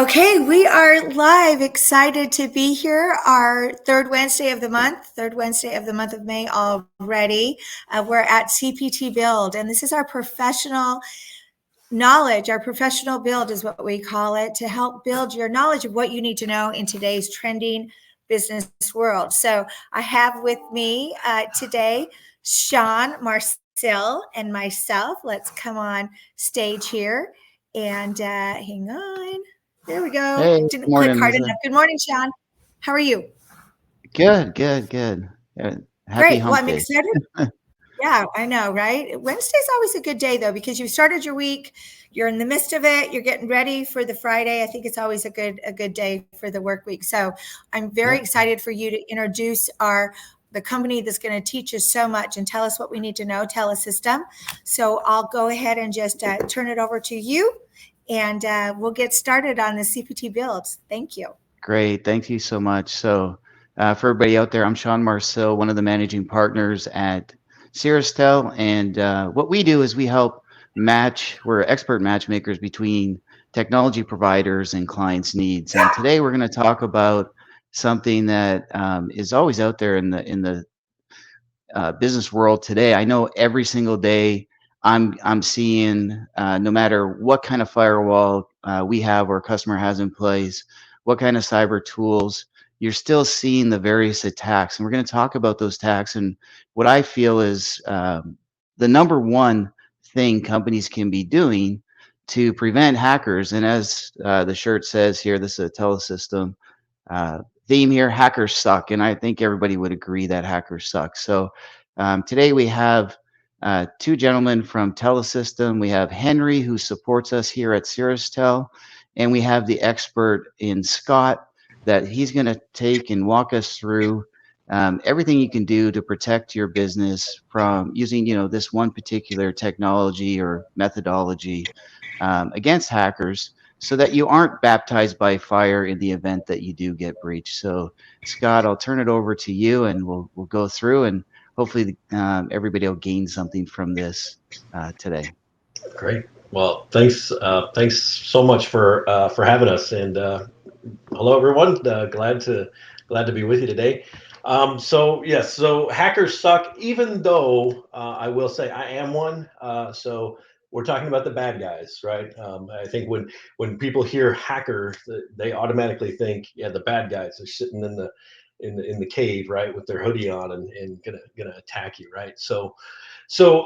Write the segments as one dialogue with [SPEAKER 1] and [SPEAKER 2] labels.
[SPEAKER 1] Okay, we are live. Excited to be here. Our third Wednesday of the month of May already. We're at CPT Build, and this is our professional knowledge. Our professional build is what we call it, to help build your knowledge of what you need to know in today's trending business world. So I have with me today Sean, Marcel, and myself. Let's come on stage here and hang on. There we go.
[SPEAKER 2] Hey, good
[SPEAKER 1] Didn't click
[SPEAKER 2] morning,
[SPEAKER 1] hard
[SPEAKER 2] Lisa.
[SPEAKER 1] enough. Good morning, Sean. How are you?
[SPEAKER 2] Good. Happy
[SPEAKER 1] Great. Well,
[SPEAKER 2] hump
[SPEAKER 1] I'm
[SPEAKER 2] day.
[SPEAKER 1] excited. Yeah, I know, right? Wednesday's always a good day though, because you started your week, you're in the midst of it, you're getting ready for the Friday. I think it's always a good day for the work week. So I'm very
[SPEAKER 2] Yep.
[SPEAKER 1] excited for you to introduce the company that's going to teach us so much and tell us what we need to know, Telesystem. So I'll go ahead and just turn it over to you, and we'll get started on the CPT builds. Thank you.
[SPEAKER 2] Great. Thank you so much. For everybody out there, I'm Sean Marcel, one of the managing partners at Cirrustel. And what we do is we help we're expert matchmakers between technology providers and clients' needs. And today we're going to talk about something that is always out there in the business world today. I know every single day I'm seeing no matter what kind of firewall we have or a customer has in place, what kind of cyber tools, you're still seeing the various attacks. And we're going to talk about those attacks and what I feel is the number one thing companies can be doing to prevent hackers. And as the shirt says here, this is a Telesystem theme here, hackers suck. And I think everybody would agree that hackers suck. So today we have two gentlemen from Telesystem. We have Henry, who supports us here at Cirrustel, and we have the expert in Scott that he's going to take and walk us through everything you can do to protect your business from using, this one particular technology or methodology against hackers, so that you aren't baptized by fire in the event that you do get breached. So, Scott, I'll turn it over to you, and we'll go through, and hopefully everybody will gain something from this today.
[SPEAKER 3] Great. Well, thanks so much for having us, and hello everyone. Glad to be with you today. So yes, so hackers suck. Even though I will say I am one. So we're talking about the bad guys, right? I think when people hear hacker, they automatically think, yeah, the bad guys are sitting in the cave, right, with their hoodie on and gonna attack you, right? So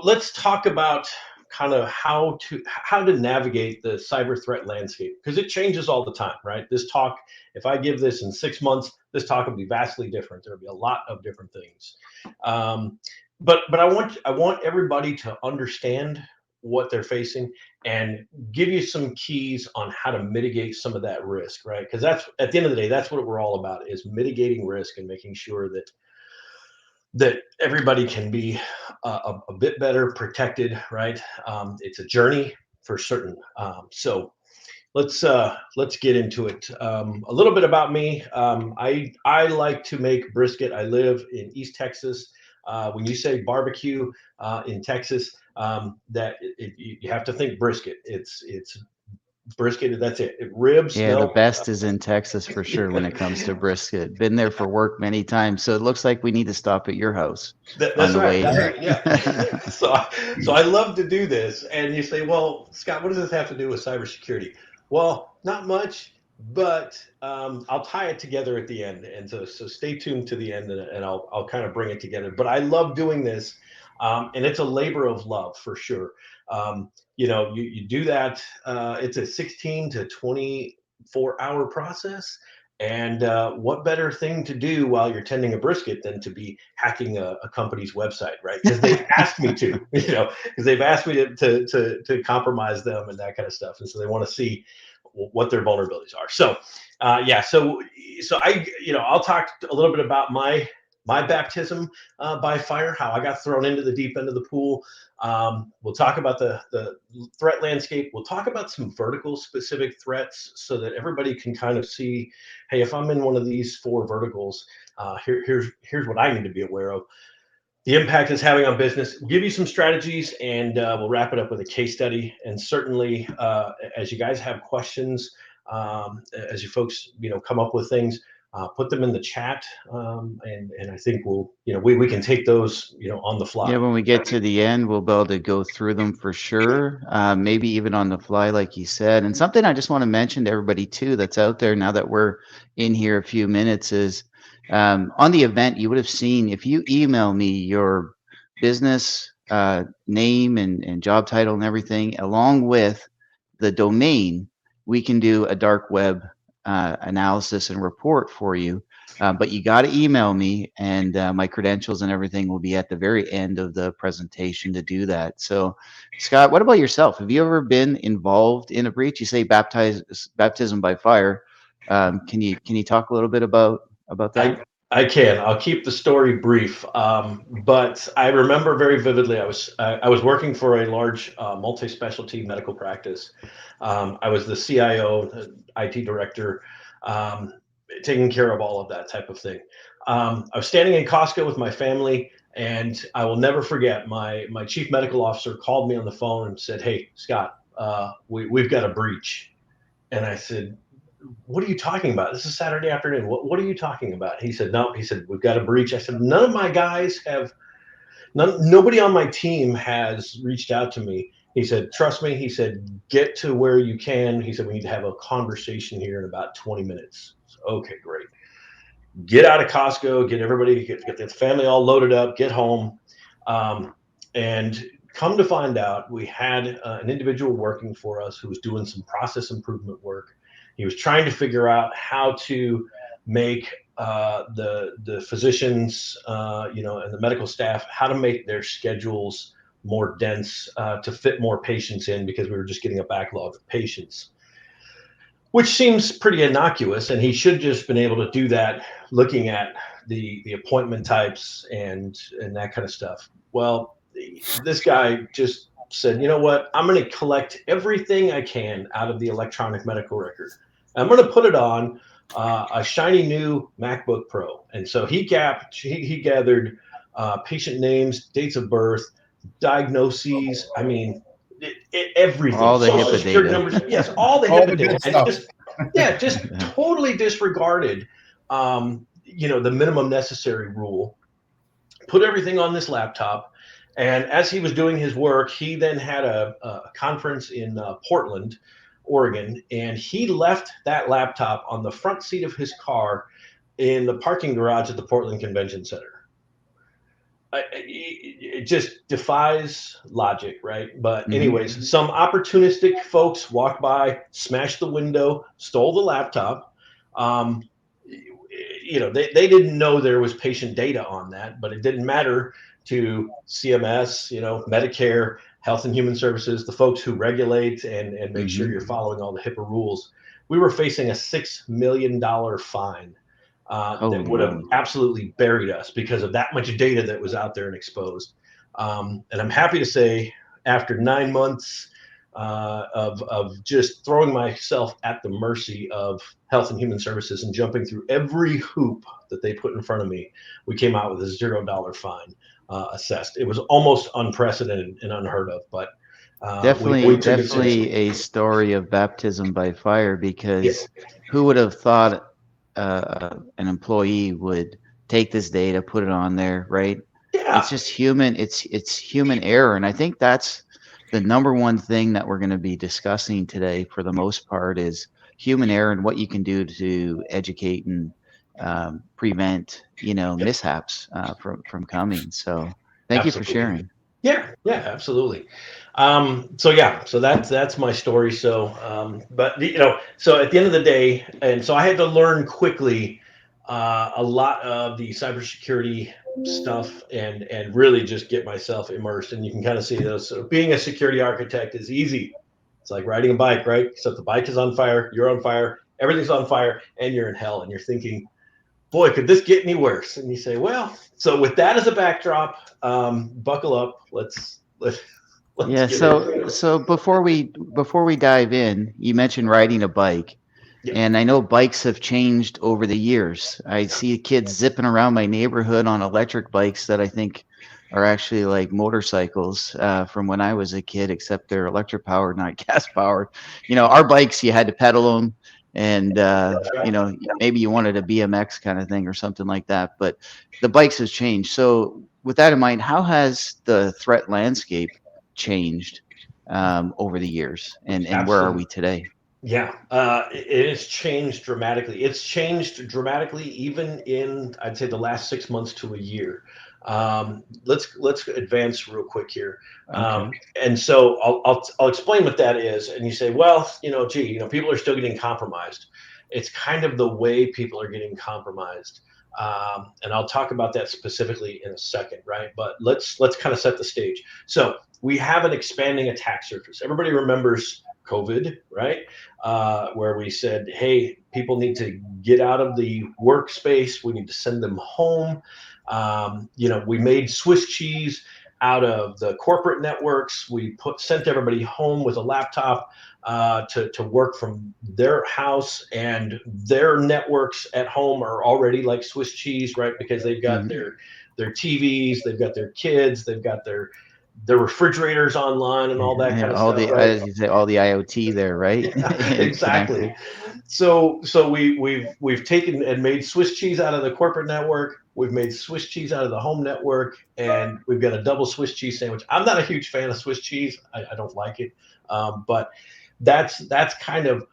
[SPEAKER 3] let's talk about kind of how to navigate the cyber threat landscape, because it changes all the time, right? This talk, if I give this in 6 months, this talk will be vastly different. There'll be a lot of different things. But I want everybody to understand what they're facing and give you some keys on how to mitigate some of that risk, right? Because that's, at the end of the day, that's what we're all about, is mitigating risk and making sure that everybody can be a bit better protected, right? It's a journey for certain. So let's get into it. A little bit about me. I like to make brisket. I live in East Texas. When you say barbecue in Texas, you have to think brisket. It's brisket. That's it. Ribs,
[SPEAKER 2] Yeah, the
[SPEAKER 3] no.
[SPEAKER 2] best is in Texas for sure when it comes to brisket. Been there for work many times, so it looks like we need to stop at your house on
[SPEAKER 3] That's
[SPEAKER 2] the
[SPEAKER 3] right.
[SPEAKER 2] way
[SPEAKER 3] That's
[SPEAKER 2] here.
[SPEAKER 3] right. Yeah. So I love to do this, and you say, "Well, Scott, what does this have to do with cybersecurity?" Well, not much, but I'll tie it together at the end, and so stay tuned to the end, and I'll kind of bring it together. But I love doing this, and it's a labor of love for sure. You do that. It's a 16 to 24-hour process. And what better thing to do while you're tending a brisket than to be hacking a company's website, right? Because they've asked me to, because they've asked me to compromise them and that kind of stuff, and so they want to see what their vulnerabilities are. So, yeah, so I'll talk a little bit about my baptism by fire, how I got thrown into the deep end of the pool. We'll talk about the threat landscape. We'll talk about some vertical specific threats so that everybody can kind of see, hey, if I'm in one of these four verticals, here's what I need to be aware of. The impact it's having on business. We'll give you some strategies, and we'll wrap it up with a case study. And certainly, as you guys have questions, as you folks, come up with things, put them in the chat, and I think we can take those, on the
[SPEAKER 2] Yeah,
[SPEAKER 3] fly.
[SPEAKER 2] when we get to the end, we'll be able to go through them for sure. Maybe even on the fly, like you said. And something I just want to mention to everybody too that's out there now that we're in here a few minutes is on the event, you would have seen if you email me your business name and job title and everything, along with the domain, we can do a dark web analysis and report for you. But you got to email me, and my credentials and everything will be at the very end of the presentation to do that. So, Scott, what about yourself? Have you ever been involved in a breach? You say baptism by fire. Can you talk a little bit about that?
[SPEAKER 3] I can. I'll keep the story brief, but I remember very vividly. I was working for a large multi-specialty medical practice. I was the CIO, IT director, um, taking care of all of that type of thing. I was standing in Costco with my family, and I will never forget. My chief medical officer called me on the phone and said, "Hey, Scott, we've got a breach." And I said, "What are you talking about? This is Saturday afternoon. What are you talking about?" He said, "No." He said, "We've got a breach." I said, "None of my guys have. Nobody on my team has reached out to me." He said, "Trust me." He said, "Get to where you can." He said, "We need to have a conversation here in about 20 minutes." So, okay, great. Get out of Costco. Get everybody. Get the family all loaded up. Get home. Um, and come to find out, we had an individual working for us who was doing some process improvement work. He was trying to figure out how to make the physicians, and the medical staff, how to make their schedules more dense, to fit more patients in, because we were just getting a backlog of patients, which seems pretty innocuous. And he should just been able to do that looking at the appointment types and that kind of stuff. Well, this guy just said, "You know what? I'm going to collect everything I can out of the electronic medical record. I'm going to put it on a shiny new MacBook Pro." And so he gathered patient names, dates of birth, diagnoses. I mean, everything,
[SPEAKER 2] All the
[SPEAKER 3] social
[SPEAKER 2] HIPAA
[SPEAKER 3] security
[SPEAKER 2] data.
[SPEAKER 3] numbers, yes, all the
[SPEAKER 4] All
[SPEAKER 3] HIPAA
[SPEAKER 4] the
[SPEAKER 3] data,
[SPEAKER 4] good
[SPEAKER 3] and
[SPEAKER 4] stuff.
[SPEAKER 3] just totally disregarded, the minimum necessary rule. Put everything on this laptop, and as he was doing his work, he then had a conference in Portland, Oregon, and he left that laptop on the front seat of his car in the parking garage at the Portland Convention Center. It just defies logic, right? But anyways, some opportunistic folks walked by, smashed the window, stole the laptop. Um, they didn't know there was patient data on that, but it didn't matter to CMS, Medicare, Health and Human Services, the folks who regulate and make sure you're following all the HIPAA rules. We were facing a $6 million fine that
[SPEAKER 2] Holy
[SPEAKER 3] would have
[SPEAKER 2] moly.
[SPEAKER 3] absolutely buried us because of that much data that was out there and exposed. And I'm happy to say, after 9 months of just throwing myself at the mercy of Health and Human Services and jumping through every hoop that they put in front of me, we came out with a $0 fine assessed. It was almost unprecedented and unheard of, but we took it
[SPEAKER 2] Definitely
[SPEAKER 3] seriously.
[SPEAKER 2] a story of baptism by fire,
[SPEAKER 3] Yeah,
[SPEAKER 2] because who would have thought an employee would take this data, put it on there, right? It's
[SPEAKER 3] yeah,
[SPEAKER 2] just human. It's human error, and I think that's the number one thing that we're going to be discussing today, for the most part, is human error and what you can do to educate and prevent, mishaps from coming. So, thank you for
[SPEAKER 3] absolutely.
[SPEAKER 2] sharing.
[SPEAKER 3] Yeah, absolutely. So that's my story. So, but so at the end of the day, and so I had to learn quickly a lot of the cybersecurity stuff and really just get myself immersed. And you can kind of see those. So being a security architect is easy. It's like riding a bike, right? Except the bike is on fire, you're on fire, everything's on fire, and you're in hell. And you're thinking, boy, could this get any worse? And you say, well, so with that as a backdrop, buckle up. Let's
[SPEAKER 2] Yeah,
[SPEAKER 3] get into
[SPEAKER 2] so before we dive in, you mentioned riding a bike,
[SPEAKER 3] it.
[SPEAKER 2] and I know bikes have changed over the years. I see kids zipping around my neighborhood on electric bikes that I think are actually like motorcycles from when I was a kid, except they're electric powered, not gas powered. Our bikes, you had to pedal them. and maybe you wanted a BMX kind of thing or something like that. But the bikes has changed. So with that in mind, how has the threat landscape changed over the years, and where are
[SPEAKER 3] Absolutely.
[SPEAKER 2] we today?
[SPEAKER 3] Yeah, it has changed dramatically. It's changed dramatically even in, I'd say, the last 6 months to a year. Let's advance real quick here.
[SPEAKER 2] Okay.
[SPEAKER 3] And so I'll explain what that is. And you say, well, people are still getting compromised. It's kind of the way people are getting compromised. And I'll talk about that specifically in a second, right? But let's kind of set the stage. So we have an expanding attack surface. Everybody remembers COVID, right? Where we said, hey, people need to get out of the workspace. We need to send them home. We made Swiss cheese out of the corporate networks. We sent everybody home with a laptop to work from their house, and their networks at home are already like Swiss cheese, right? Because they've got their TVs, they've got their kids, they've got their refrigerators online and all that
[SPEAKER 2] Yeah,
[SPEAKER 3] kind of stuff, right?
[SPEAKER 2] as you say, all the IoT there, right?
[SPEAKER 3] Yeah,
[SPEAKER 2] And
[SPEAKER 3] exactly.
[SPEAKER 2] connected.
[SPEAKER 3] So we've taken and made Swiss cheese out of the corporate network. We've made Swiss cheese out of the home network, and we've got a double Swiss cheese sandwich. I'm not a huge fan of Swiss cheese. I don't like it, but that's kind of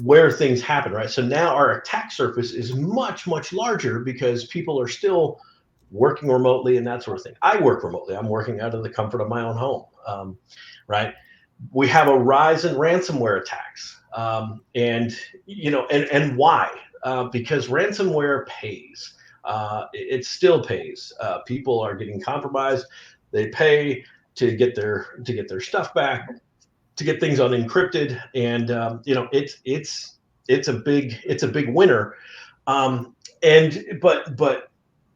[SPEAKER 3] where things happen, right? So now our attack surface is much larger because people are still working remotely and that sort of thing. I work remotely. I'm working out of the comfort of my own home, right? We have a rise in ransomware attacks, and why? Because ransomware pays. It still pays. People are getting compromised. They pay to get their stuff back, to get things unencrypted, and it's a big winner. But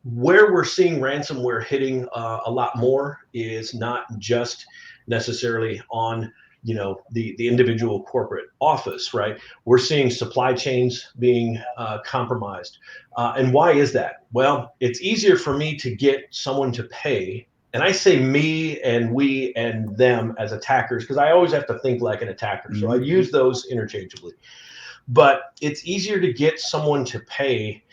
[SPEAKER 3] where we're seeing ransomware hitting a lot more is not just necessarily on the individual corporate office, right? We're seeing supply chains being compromised. And why is that? Well, it's easier for me to get someone to pay, and I say me and we and them as attackers because I always have to think like an attacker, so I use those interchangeably. But it's easier to get someone to pay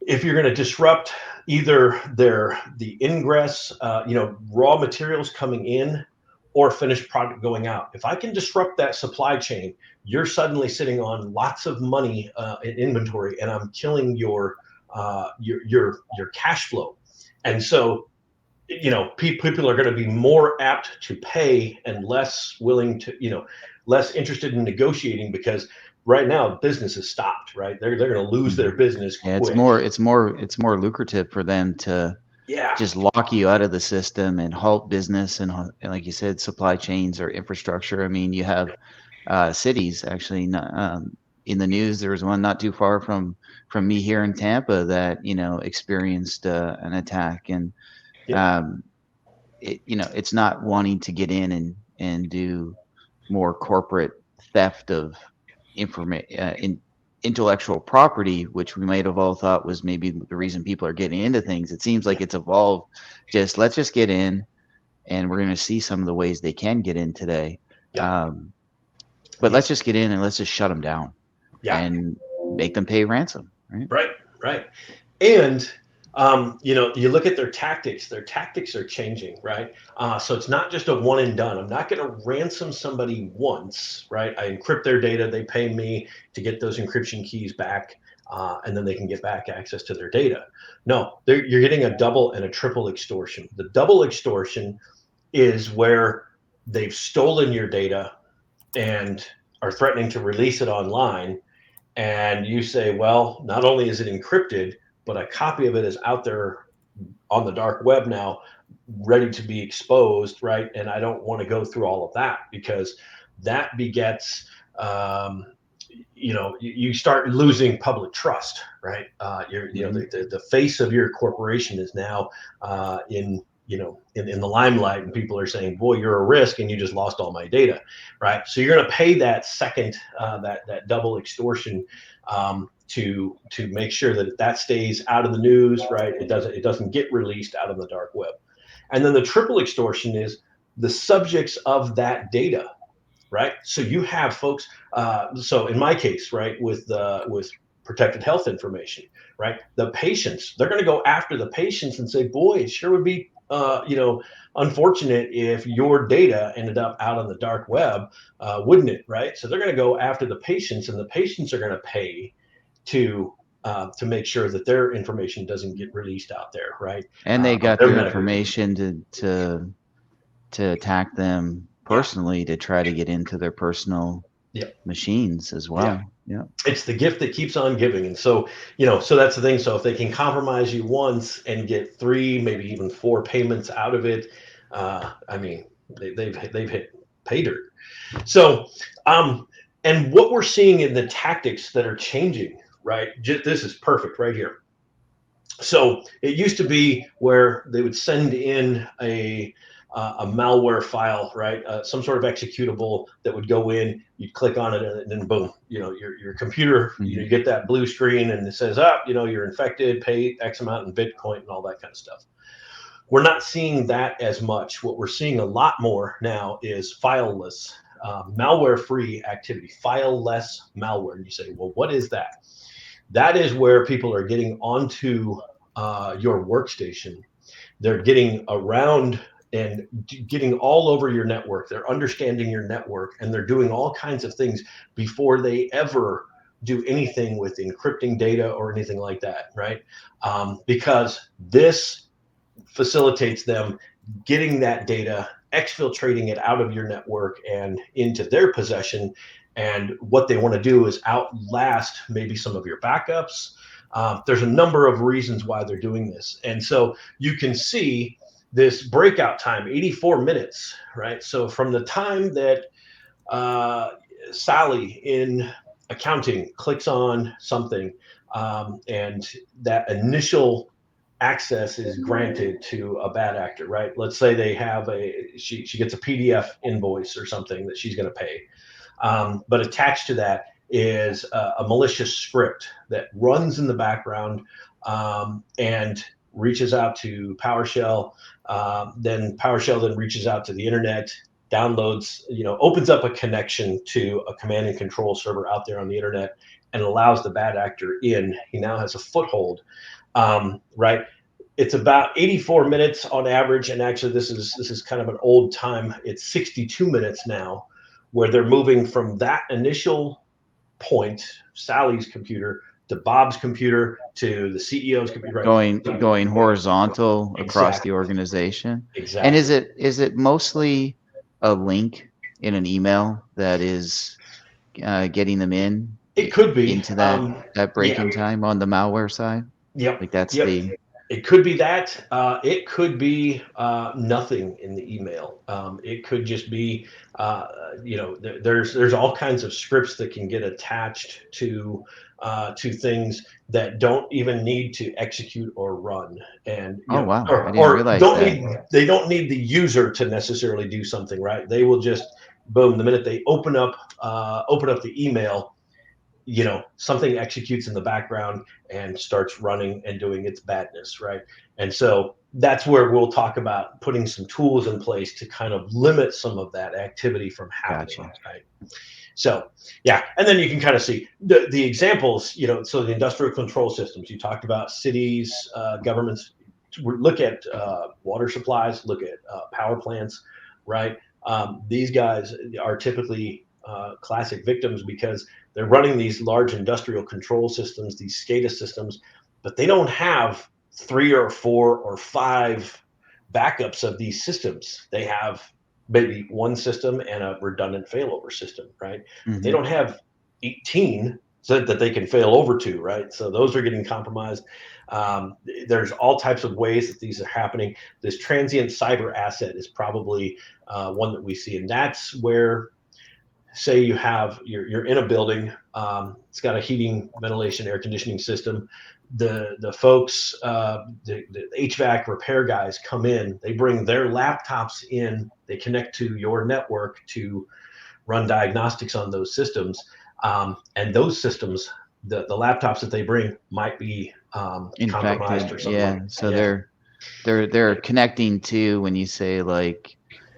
[SPEAKER 3] if you're going to disrupt either the ingress, raw materials coming in, or finished product going out. If I can disrupt that supply chain, you're suddenly sitting on lots of money in inventory, and I'm killing your cash flow. And so, people are going to be more apt to pay and less willing to, less interested in negotiating, because right now business is stopped, right? They're going to lose their business
[SPEAKER 2] Yeah,
[SPEAKER 3] quick.
[SPEAKER 2] it's more lucrative for them to
[SPEAKER 3] Yeah.
[SPEAKER 2] just lock you out of the system and halt business and like you said, supply chains or infrastructure. I mean, you have cities actually in the news. There was one not too far from me here in Tampa that experienced an attack, and it's not wanting to get in and do more corporate theft of intellectual property, which we might have all thought was maybe the reason people are getting into things. It seems like it's evolved. Let's just get in, and we're going to see some of the ways they can get in today.
[SPEAKER 3] Yeah.
[SPEAKER 2] But let's just get in and let's just shut them down and make them pay ransom.
[SPEAKER 3] Right. And you look at their tactics. Their tactics are changing, right? So it's not just a one and done. I'm not going to ransom somebody once, right? I encrypt their data. They pay me to get those encryption keys back, and then they can get back access to their data. No, you're getting a double and a triple extortion. The double extortion is where they've stolen your data and are threatening to release it online. And you say, well, not only is it encrypted, but a copy of it is out there on the dark web now, ready to be exposed, right? And I don't want to go through all of that, because that begets, you start losing public trust, right? The face of your corporation is now in the limelight, and people are saying, boy, you're a risk and you just lost all my data, right? So you're going to pay that second, that double extortion, to make sure that stays out of the news, right? It doesn't get released out of the dark web. And then the triple extortion is the subjects of that data, right? So you have folks. So in my case, right, with protected health information, right, the patients, they're going to go after the patients and say, boy, it sure would be, unfortunate if your data ended up out on the dark web, wouldn't it, right? So they're going to go after the patients, and the patients are going to pay to make sure that their information doesn't get released out there, right?
[SPEAKER 2] And they
[SPEAKER 3] Of
[SPEAKER 2] got
[SPEAKER 3] their
[SPEAKER 2] their
[SPEAKER 3] medical.
[SPEAKER 2] information to attack them
[SPEAKER 3] Yeah,
[SPEAKER 2] personally, to try to get into their personal
[SPEAKER 3] yeah,
[SPEAKER 2] machines as
[SPEAKER 3] yeah.
[SPEAKER 2] well. Yeah.
[SPEAKER 3] It's the gift that keeps on giving, and so so that's the thing. So if they can compromise you once and get 3, maybe even 4 payments out of it, I mean, they've hit pay dirt. So, and what we're seeing in the tactics that are changing, right? This is perfect right here. So it used to be where they would send in a malware file, right? Some sort of executable that would go in. You'd click on it, and then boom, your computer,
[SPEAKER 2] Mhm.
[SPEAKER 3] you get that blue screen, and it says, up, you're infected, pay X amount in Bitcoin, and all that kind of stuff. We're not seeing that as much. What we're seeing a lot more now is fileless, malware-free activity, fileless malware. And you say, well, what is that? That is where people are getting onto your workstation. They're getting around and getting all over your network. They're understanding your network, and they're doing all kinds of things before they ever do anything with encrypting data or anything like that, right? Because this facilitates them getting that data, exfiltrating it out of your network and into their possession. And what they want to do is outlast maybe some of your backups. There's a number of reasons why they're doing this. And so you can see this breakout time, 84 minutes, right? So from the time that uh, Sally in accounting clicks on something, and that initial access is granted to a bad actor, right? Let's say they have she gets a PDF invoice or something that she's going to pay, but attached to that is a malicious script that runs in the background, and reaches out to PowerShell. Then PowerShell then reaches out to the internet, downloads, opens up a connection to a command and control server out there on the internet, and allows the bad actor in. He now has a foothold, right? It's about 84 minutes on average, and actually this is kind of an old time. It's 62 minutes now, where they're moving from that initial point, Sally's computer, to Bob's computer, to the CEO's computer. Right?
[SPEAKER 2] Going horizontal across the
[SPEAKER 3] Exactly.
[SPEAKER 2] organization. And
[SPEAKER 3] Exactly.
[SPEAKER 2] is it mostly a link in an email that is getting them
[SPEAKER 3] It could be.
[SPEAKER 2] into that
[SPEAKER 3] Yeah.
[SPEAKER 2] breaking time on the malware side?
[SPEAKER 3] Yep.
[SPEAKER 2] Like that's
[SPEAKER 3] Yep.
[SPEAKER 2] the
[SPEAKER 3] It could be that. It could be nothing in the email. It could just be, there's all kinds of scripts that can get attached to things that don't even need to execute or run, and
[SPEAKER 2] Oh wow, I didn't
[SPEAKER 3] or
[SPEAKER 2] realize
[SPEAKER 3] don't
[SPEAKER 2] that.
[SPEAKER 3] need they don't need the user to necessarily do something, right? They will just boom, the minute they open up the email, something executes in the background and starts running and doing its badness, right? And so that's where we'll talk about putting some tools in place to kind of limit some of that activity from happening,
[SPEAKER 2] Gotcha.
[SPEAKER 3] right? So yeah, and then you can kind of see the examples, so the industrial control systems you talked about, cities, governments. Look at water supplies, look at power plants, right? These guys are typically classic victims because they're running these large industrial control systems, these SCADA systems, but they don't have 3 or 4 or 5 backups of these systems. They have maybe one system and a redundant failover system, right? But they
[SPEAKER 2] Hmm.
[SPEAKER 3] don't have 18 so that they can fail over to, right? So those are getting compromised. There's all types of ways that these are happening. This transient cyber asset is probably one that we see, and that's where, say you have you're in a building, it's got a heating, ventilation, air conditioning system. The folks, the HVAC repair guys come in, they bring their laptops in, they connect to your network to run diagnostics on those systems, and those systems, the laptops that they bring might be compromised
[SPEAKER 2] Infected.
[SPEAKER 3] or something like
[SPEAKER 2] Yeah.
[SPEAKER 3] that.
[SPEAKER 2] So
[SPEAKER 3] Yeah.
[SPEAKER 2] they're connecting to, when you say like,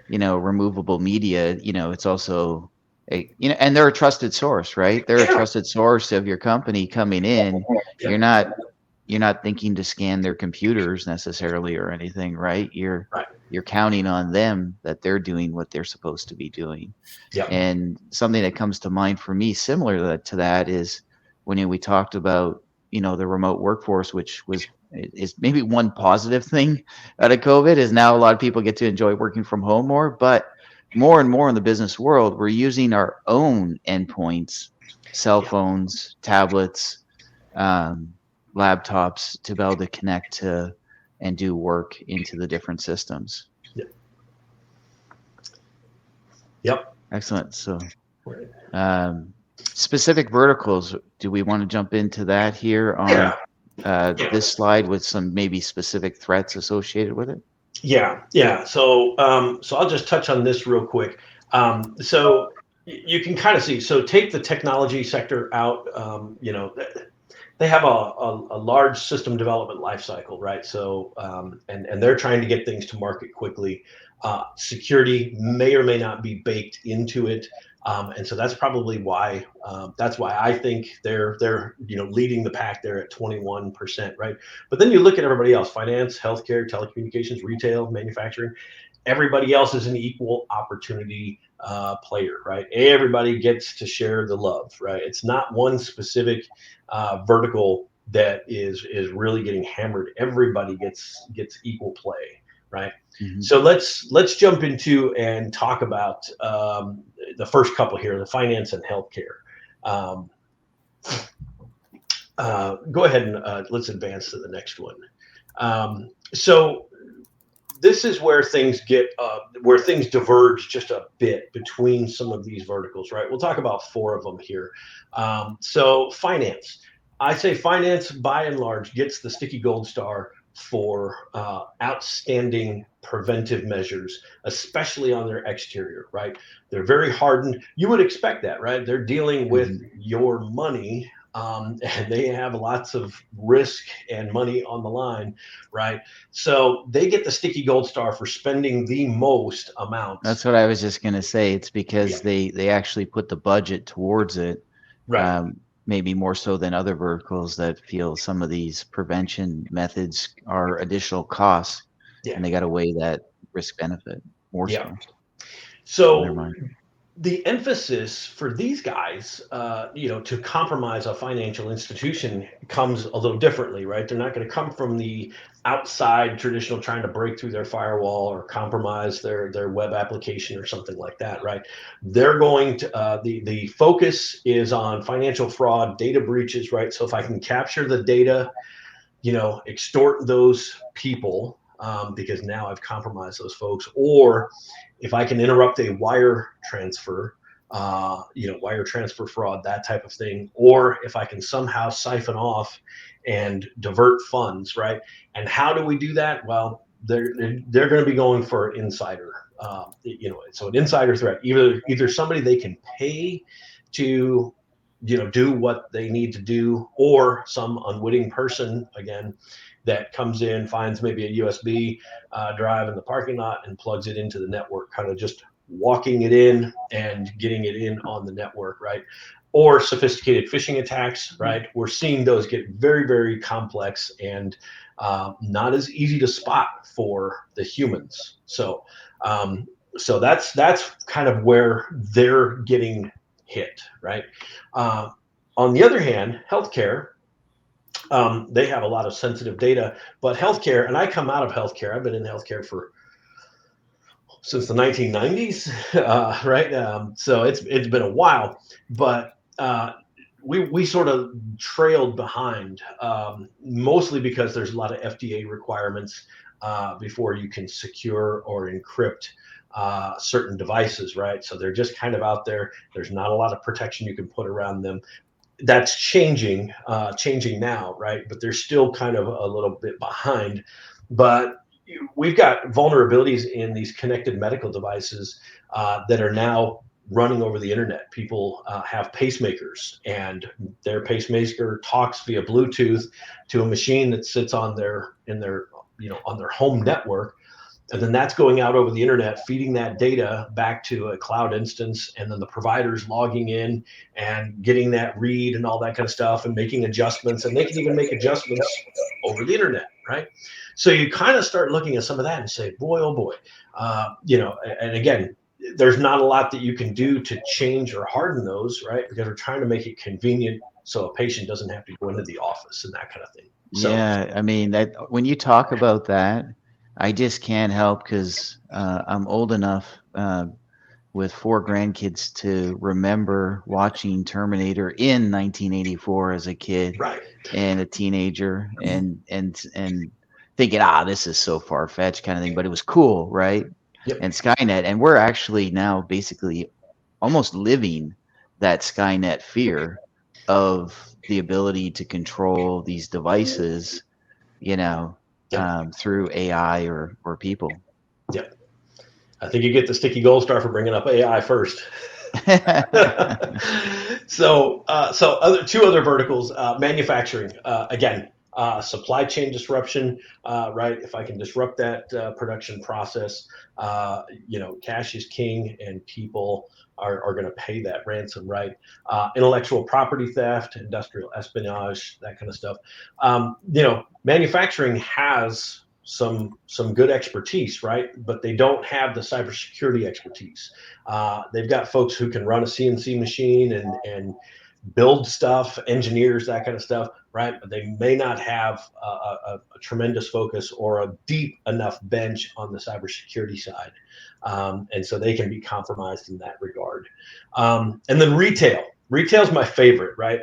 [SPEAKER 2] removable media, it's also And they're a trusted source, right? They're a
[SPEAKER 3] Yeah.
[SPEAKER 2] trusted source of your company coming in.
[SPEAKER 3] Yeah.
[SPEAKER 2] You're not thinking to scan their computers necessarily or anything, right?
[SPEAKER 3] Right.
[SPEAKER 2] You're counting on them that they're doing what they're supposed to be doing.
[SPEAKER 3] Yeah.
[SPEAKER 2] And something that comes to mind for me similar to that is when we talked about, the remote workforce, which is maybe one positive thing out of COVID is now a lot of people get to enjoy working from home more, but more and more in the business world, we're using our own endpoints, cell
[SPEAKER 3] Yeah.
[SPEAKER 2] phones, tablets, um, laptops to be able to connect to and do work into the different systems.
[SPEAKER 3] Yep. Yep.
[SPEAKER 2] Excellent. So,
[SPEAKER 3] Right.
[SPEAKER 2] specific verticals, do we want to jump into that here on this slide with some maybe specific threats associated with it?
[SPEAKER 3] Yeah. So I'll just touch on this real quick. So you can kind of see. So take the technology sector out. They have a large system development lifecycle, right? So and they're trying to get things to market quickly. Security may or may not be baked into it. And so that's probably why that's why I think they're leading the pack there at 21%, right? But then you look at everybody else: finance, healthcare, telecommunications, retail, manufacturing. Everybody else is an equal opportunity player, right? Everybody gets to share the love, right? It's not one specific vertical that is really getting hammered. Everybody gets equal play, right?
[SPEAKER 2] Mm-hmm.
[SPEAKER 3] So let's jump into and talk about the first couple here, the finance and healthcare. Go ahead and let's advance to the next one. So this is where things diverge just a bit between some of these verticals, right? We'll talk about 4 of them here. So finance, I say finance by and large gets the sticky gold star for outstanding preventive measures, especially on their exterior, right? They're very hardened. You would expect that, right? They're dealing with your money, and they have lots of risk and money on the line, right? So they get the sticky gold star for spending the most amount.
[SPEAKER 2] That's what I was just going to say. It's because they actually put the budget towards it,
[SPEAKER 3] Right.
[SPEAKER 2] Maybe more so than other verticals that feel some of these prevention methods are additional costs, and they got to weigh that risk benefit more so.
[SPEAKER 3] So the emphasis for these guys, to compromise a financial institution comes a little differently, right? They're not going to come from the outside traditional trying to break through their firewall or compromise their web application or something like that, right? They're going to the focus is on financial fraud, data breaches, right? So if I can capture the data, extort those people, because now I've compromised those folks, or if I can interrupt a wire transfer, wire transfer fraud, that type of thing, or if I can somehow siphon off and divert funds, right? And how do we do that? Well, they're going to be going for an insider, so an insider threat, either somebody they can pay to do what they need to do, or some unwitting person, again, that comes in, finds maybe a USB drive in the parking lot and plugs it into the network, kind of just walking it in and getting it in on the network, right? Or sophisticated phishing attacks, right? We're seeing those get very, very complex and not as easy to spot for the humans. So that's kind of where they're getting hit, right? On the other hand, healthcare, they have a lot of sensitive data, but healthcare, and I come out of healthcare. I've been in healthcare since the 1990s, right? So it's been a while, but we sort of trailed behind, mostly because there's a lot of FDA requirements before you can secure or encrypt certain devices, right? So they're just kind of out there. There's not a lot of protection you can put around them. That's changing now, right? But they're still kind of a little bit behind. But we've got vulnerabilities in these connected medical devices that are now running over the internet. People have pacemakers, and their pacemaker talks via Bluetooth to a machine that sits on their home network. And then that's going out over the internet, feeding that data back to a cloud instance, and then the providers logging in and getting that read and all that kind of stuff and making adjustments. And they can even make adjustments over the internet, right? So you kind of start looking at some of that and say, boy, oh boy, and again, there's not a lot that you can do to change or harden those, right? Because we're trying to make it convenient so a patient doesn't have to go into the office and that kind of thing. So,
[SPEAKER 2] Yeah, I mean that when you talk about that, I just can't help because I'm old enough with 4 grandkids to remember watching Terminator in 1984 as a kid
[SPEAKER 3] right.
[SPEAKER 2] and a teenager, and thinking, this is so far fetched kind of thing, but it was cool, right?
[SPEAKER 3] Yep.
[SPEAKER 2] And Skynet, and we're actually now basically almost living that Skynet fear of the ability to control these devices, through AI or people.
[SPEAKER 3] Yep. I think you get the sticky gold star for bringing up AI first. So two other verticals, manufacturing, again, supply chain disruption, right? If I can disrupt that production process, cash is king, and people are going to pay that ransom, right? Intellectual property theft, industrial espionage, that kind of stuff. Manufacturing has some good expertise, right? But they don't have the cybersecurity expertise. They've got folks who can run a CNC machine and build stuff, engineers, that kind of stuff, right? But they may not have a tremendous focus or a deep enough bench on the cybersecurity side. And so they can be compromised in that regard. And then retail. Retail's my favorite, right?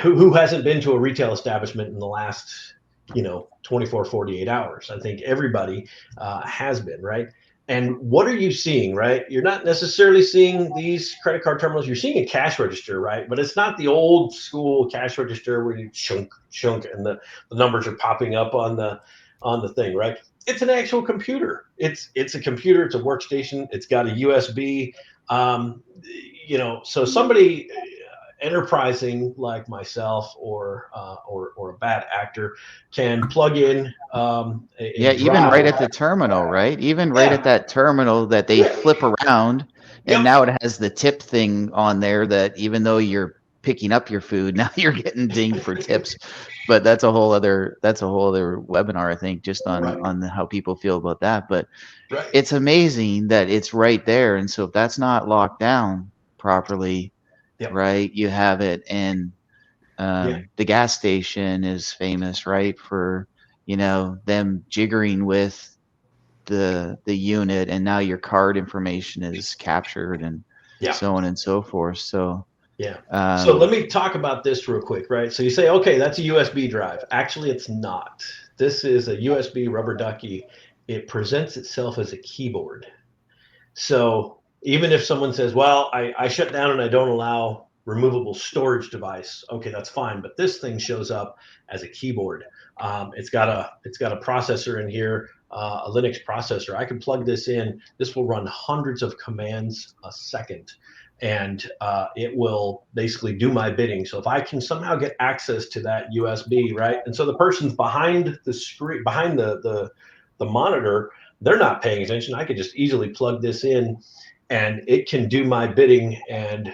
[SPEAKER 3] Who hasn't been to a retail establishment in the last 24, 48 hours? I think everybody has been, right? And what are you seeing, right? You're not necessarily seeing these credit card terminals. You're seeing a cash register, right? But it's not the old school cash register where you chunk, and the numbers are popping up on the thing, right? It's an actual computer. It's a computer. It's a workstation. It's got a USB. So somebody enterprising like myself or a bad actor can plug in
[SPEAKER 2] even right at the terminal, right? Even right at that terminal that they flip around, and now it has the tip thing on there that even though you're picking up your food, now you're getting dinged for tips. But that's a whole other webinar, I think, just on how people feel about that. But it's amazing that it's right there, and so if that's not locked down properly, right, you have it. And the gas station is famous, right, for them jiggering with the unit, and now your card information is captured, and so on and so forth. So
[SPEAKER 3] so let me talk about this real quick, right? So you say, okay, that's a USB drive. Actually, it's not. This is a USB rubber ducky. It presents itself as a keyboard. So even if someone says, well, I shut down and I don't allow removable storage device, okay, that's fine. But this thing shows up as a keyboard. It's got a processor in here, a Linux processor. I can plug this in. This will run hundreds of commands a second, and it will basically do my bidding. So if I can somehow get access to that USB, right? And so the person's behind the screen, behind the monitor, they're not paying attention. I could just easily plug this in, and it can do my bidding, and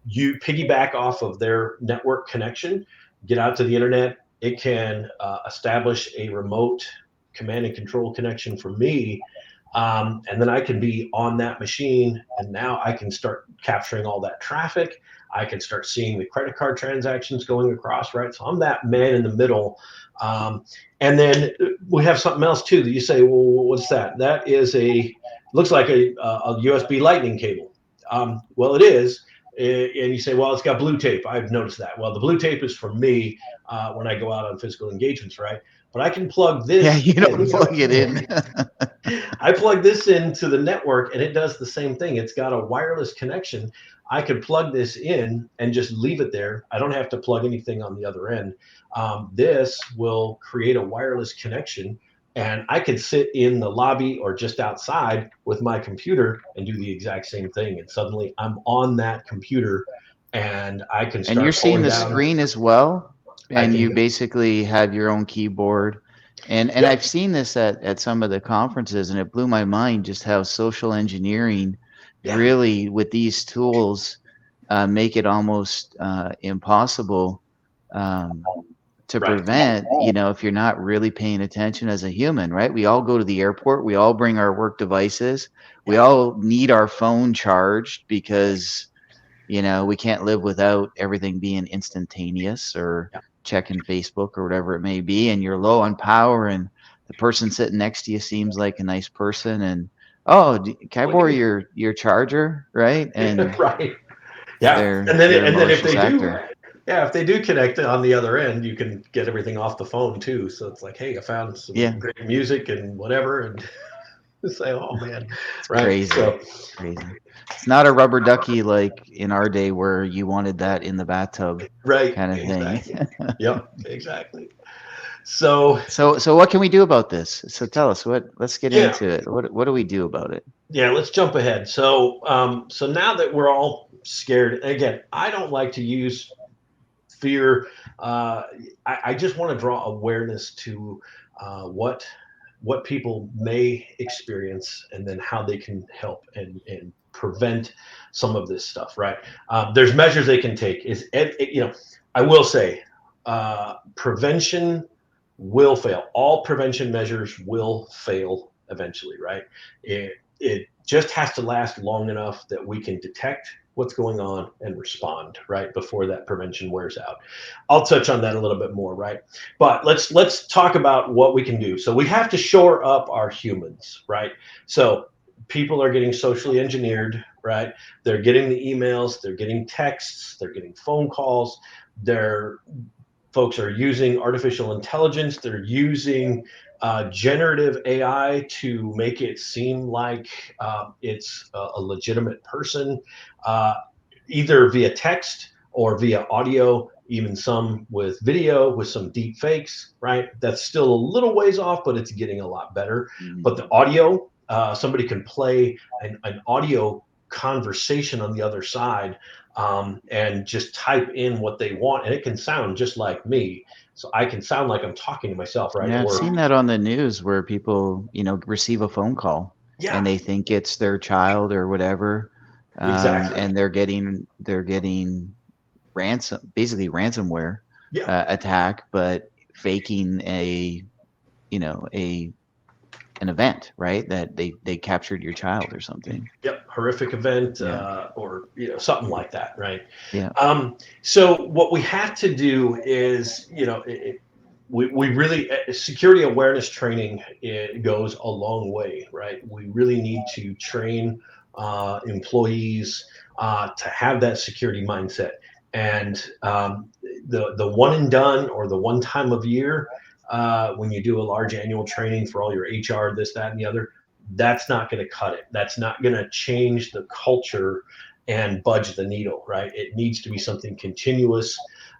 [SPEAKER 3] you piggyback off of their network connection, get out to the internet. It can establish a remote command and control connection for me, and then I can be on that machine, and now I can start capturing all that traffic. I can start seeing the credit card transactions going across, right? So I'm that man in the middle. And then we have something else too that you say, well, what's that? That is looks like a USB lightning cable. Well, it is. And you say, well, it's got blue tape. I've noticed that. Well, the blue tape is for me when I go out on physical engagements, right? But I can plug this.
[SPEAKER 2] Yeah, you don't plug it in.
[SPEAKER 3] I plug this into the network, and it does the same thing. It's got a wireless connection. I could plug this in and just leave it there. I don't have to plug anything on the other end. This will create a wireless connection, and I could sit in the lobby or just outside with my computer and do the exact same thing. And suddenly I'm on that computer, and I can start.
[SPEAKER 2] And you're seeing the screen as well, and you basically have your own keyboard, And
[SPEAKER 3] Yep.
[SPEAKER 2] I've seen this at some of the conferences, and it blew my mind just how social engineering
[SPEAKER 3] Yeah.
[SPEAKER 2] really, with these tools, make it almost impossible um, to
[SPEAKER 3] Right.
[SPEAKER 2] prevent, if you're not really paying attention as a human, right? We all go to the airport, we all bring our work devices, we
[SPEAKER 3] Yeah.
[SPEAKER 2] all need our phone charged because we can't live without everything being instantaneous or
[SPEAKER 3] Yeah.
[SPEAKER 2] checking Facebook or whatever it may be. And you're low on power, and the person sitting next to you seems like a nice person. And oh, can I
[SPEAKER 3] Look at
[SPEAKER 2] borrow
[SPEAKER 3] me.
[SPEAKER 2] your charger? Right? And
[SPEAKER 3] Right. Yeah.
[SPEAKER 2] they're
[SPEAKER 3] And then
[SPEAKER 2] they're a
[SPEAKER 3] and then if
[SPEAKER 2] malicious
[SPEAKER 3] they do,
[SPEAKER 2] actor.
[SPEAKER 3] yeah, if they do connect on the other end, you can get everything off the phone too. So it's like, hey, I found some
[SPEAKER 2] Yeah,
[SPEAKER 3] great music and whatever, and say, oh man,
[SPEAKER 2] it's
[SPEAKER 3] right?
[SPEAKER 2] crazy,
[SPEAKER 3] So
[SPEAKER 2] crazy. It's not a rubber ducky like in our day where you wanted that in the bathtub
[SPEAKER 3] right,
[SPEAKER 2] kind of thing.
[SPEAKER 3] exactly. Yep, exactly. So
[SPEAKER 2] So what can we do about this? So tell us let's get
[SPEAKER 3] yeah,
[SPEAKER 2] into it. What do we do about it?
[SPEAKER 3] yeah. Let's jump ahead. So now that we're all scared again, I don't like to use fear. Uh, I just want to draw awareness to what people may experience, and then how they can help and prevent some of this stuff. Right? There's measures they can take. I will say, prevention will fail. All prevention measures will fail eventually. Right? It just has to last long enough that we can detect what's going on and respond right before that prevention wears out. I'll touch on that a little bit more, right? But let's talk about what we can do. So we have to shore up our humans, right? So people are getting socially engineered, right? They're getting the emails, they're getting texts, they're getting phone calls, they're folks are using artificial intelligence, they're using generative AI to make it seem like it's a legitimate person, uh, either via text or via audio, even some with video, with some deep fakes, right? That's still a little ways off, but it's getting a lot better.
[SPEAKER 2] Mhm.
[SPEAKER 3] But the audio, somebody can play an audio conversation on the other side, and just type in what they want, and it can sound just like me. So I can sound like I'm talking to myself, right?
[SPEAKER 2] Yeah, I've
[SPEAKER 3] Or
[SPEAKER 2] seen that on the news where people, receive a phone call
[SPEAKER 3] yeah,
[SPEAKER 2] and they think it's their child or whatever,
[SPEAKER 3] exactly.
[SPEAKER 2] and they're getting basically ransomware
[SPEAKER 3] Yeah,
[SPEAKER 2] attack, but faking a an event, right? That they captured your child or something.
[SPEAKER 3] yep, horrific event,
[SPEAKER 2] Yeah,
[SPEAKER 3] or something like that, right?
[SPEAKER 2] yeah,
[SPEAKER 3] So what we have to do is, we really security awareness training, it goes a long way, right? We really need to train employees to have that security mindset, and the one and done, or the one time of year, when you do a large annual training for all your HR, this, that, and the other, that's not going to cut it. That's not going to change the culture and budge the needle, right? It needs to be something continuous.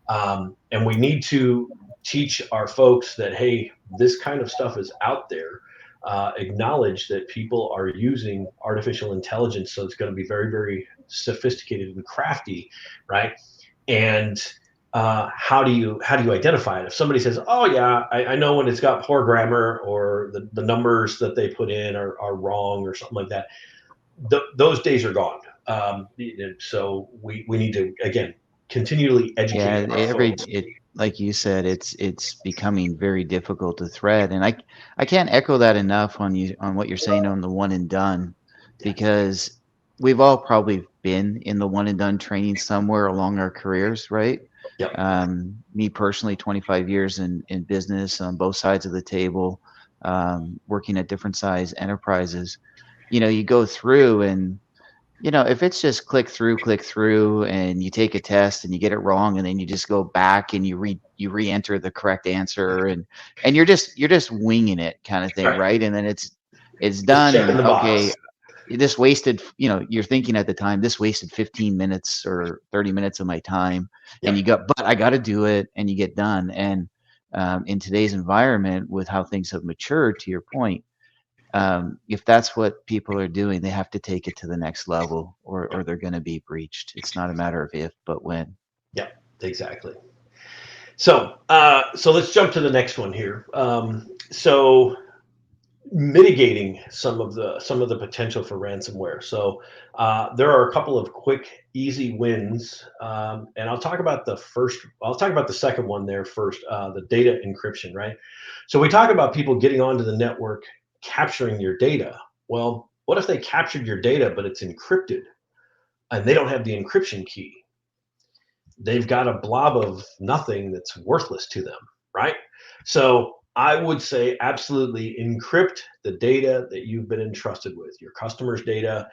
[SPEAKER 3] And we need to teach our folks that, hey, this kind of stuff is out there. Acknowledge that people are using artificial intelligence, so it's going to be very, very sophisticated and crafty, right? And how do you identify it? If somebody says, "Oh yeah, I know when it's got poor grammar, or the numbers that they put in are wrong," or something like that, those days are gone. So we need to, again, continually
[SPEAKER 2] yeah.
[SPEAKER 3] educate our folks.
[SPEAKER 2] Like you said, it's becoming very difficult to thread, and I can't echo that enough on what you're saying on the one and done,
[SPEAKER 3] Yeah.
[SPEAKER 2] because we've all probably been in the one and done training somewhere along our careers, right?
[SPEAKER 3] Yep.
[SPEAKER 2] Me personally, 25 years in business on both sides of the table, working at different size enterprises. You go through, and if it's just click through, and you take a test and you get it wrong, and then you just go back and you re-enter the correct answer, and you're just winging it kind of thing,
[SPEAKER 3] Right.
[SPEAKER 2] right? And then it's
[SPEAKER 3] Just
[SPEAKER 2] done,
[SPEAKER 3] checking
[SPEAKER 2] and
[SPEAKER 3] the
[SPEAKER 2] okay,
[SPEAKER 3] box.
[SPEAKER 2] this wasted, you're thinking at the time, this wasted 15 minutes or 30 minutes of my time, and
[SPEAKER 3] Yep.
[SPEAKER 2] but I got to do it, and you get done. And in today's environment, with how things have matured, to your point, if that's what people are doing, they have to take it to the next level, or
[SPEAKER 3] Yep.
[SPEAKER 2] they're going to be breached. It's not a matter of if, but when.
[SPEAKER 3] Yep. Exactly. So so let's jump to the next one here. So mitigating some of the potential for ransomware. So there are a couple of quick, easy wins, and I'll talk about the first. I'll talk about the second one there first. The data encryption, right? So we talk about people getting onto the network, capturing your data. Well, what if they captured your data, but it's encrypted, and they don't have the encryption key? They've got a blob of nothing that's worthless to them, right? So I would say absolutely encrypt the data that you've been entrusted with, your customers' data,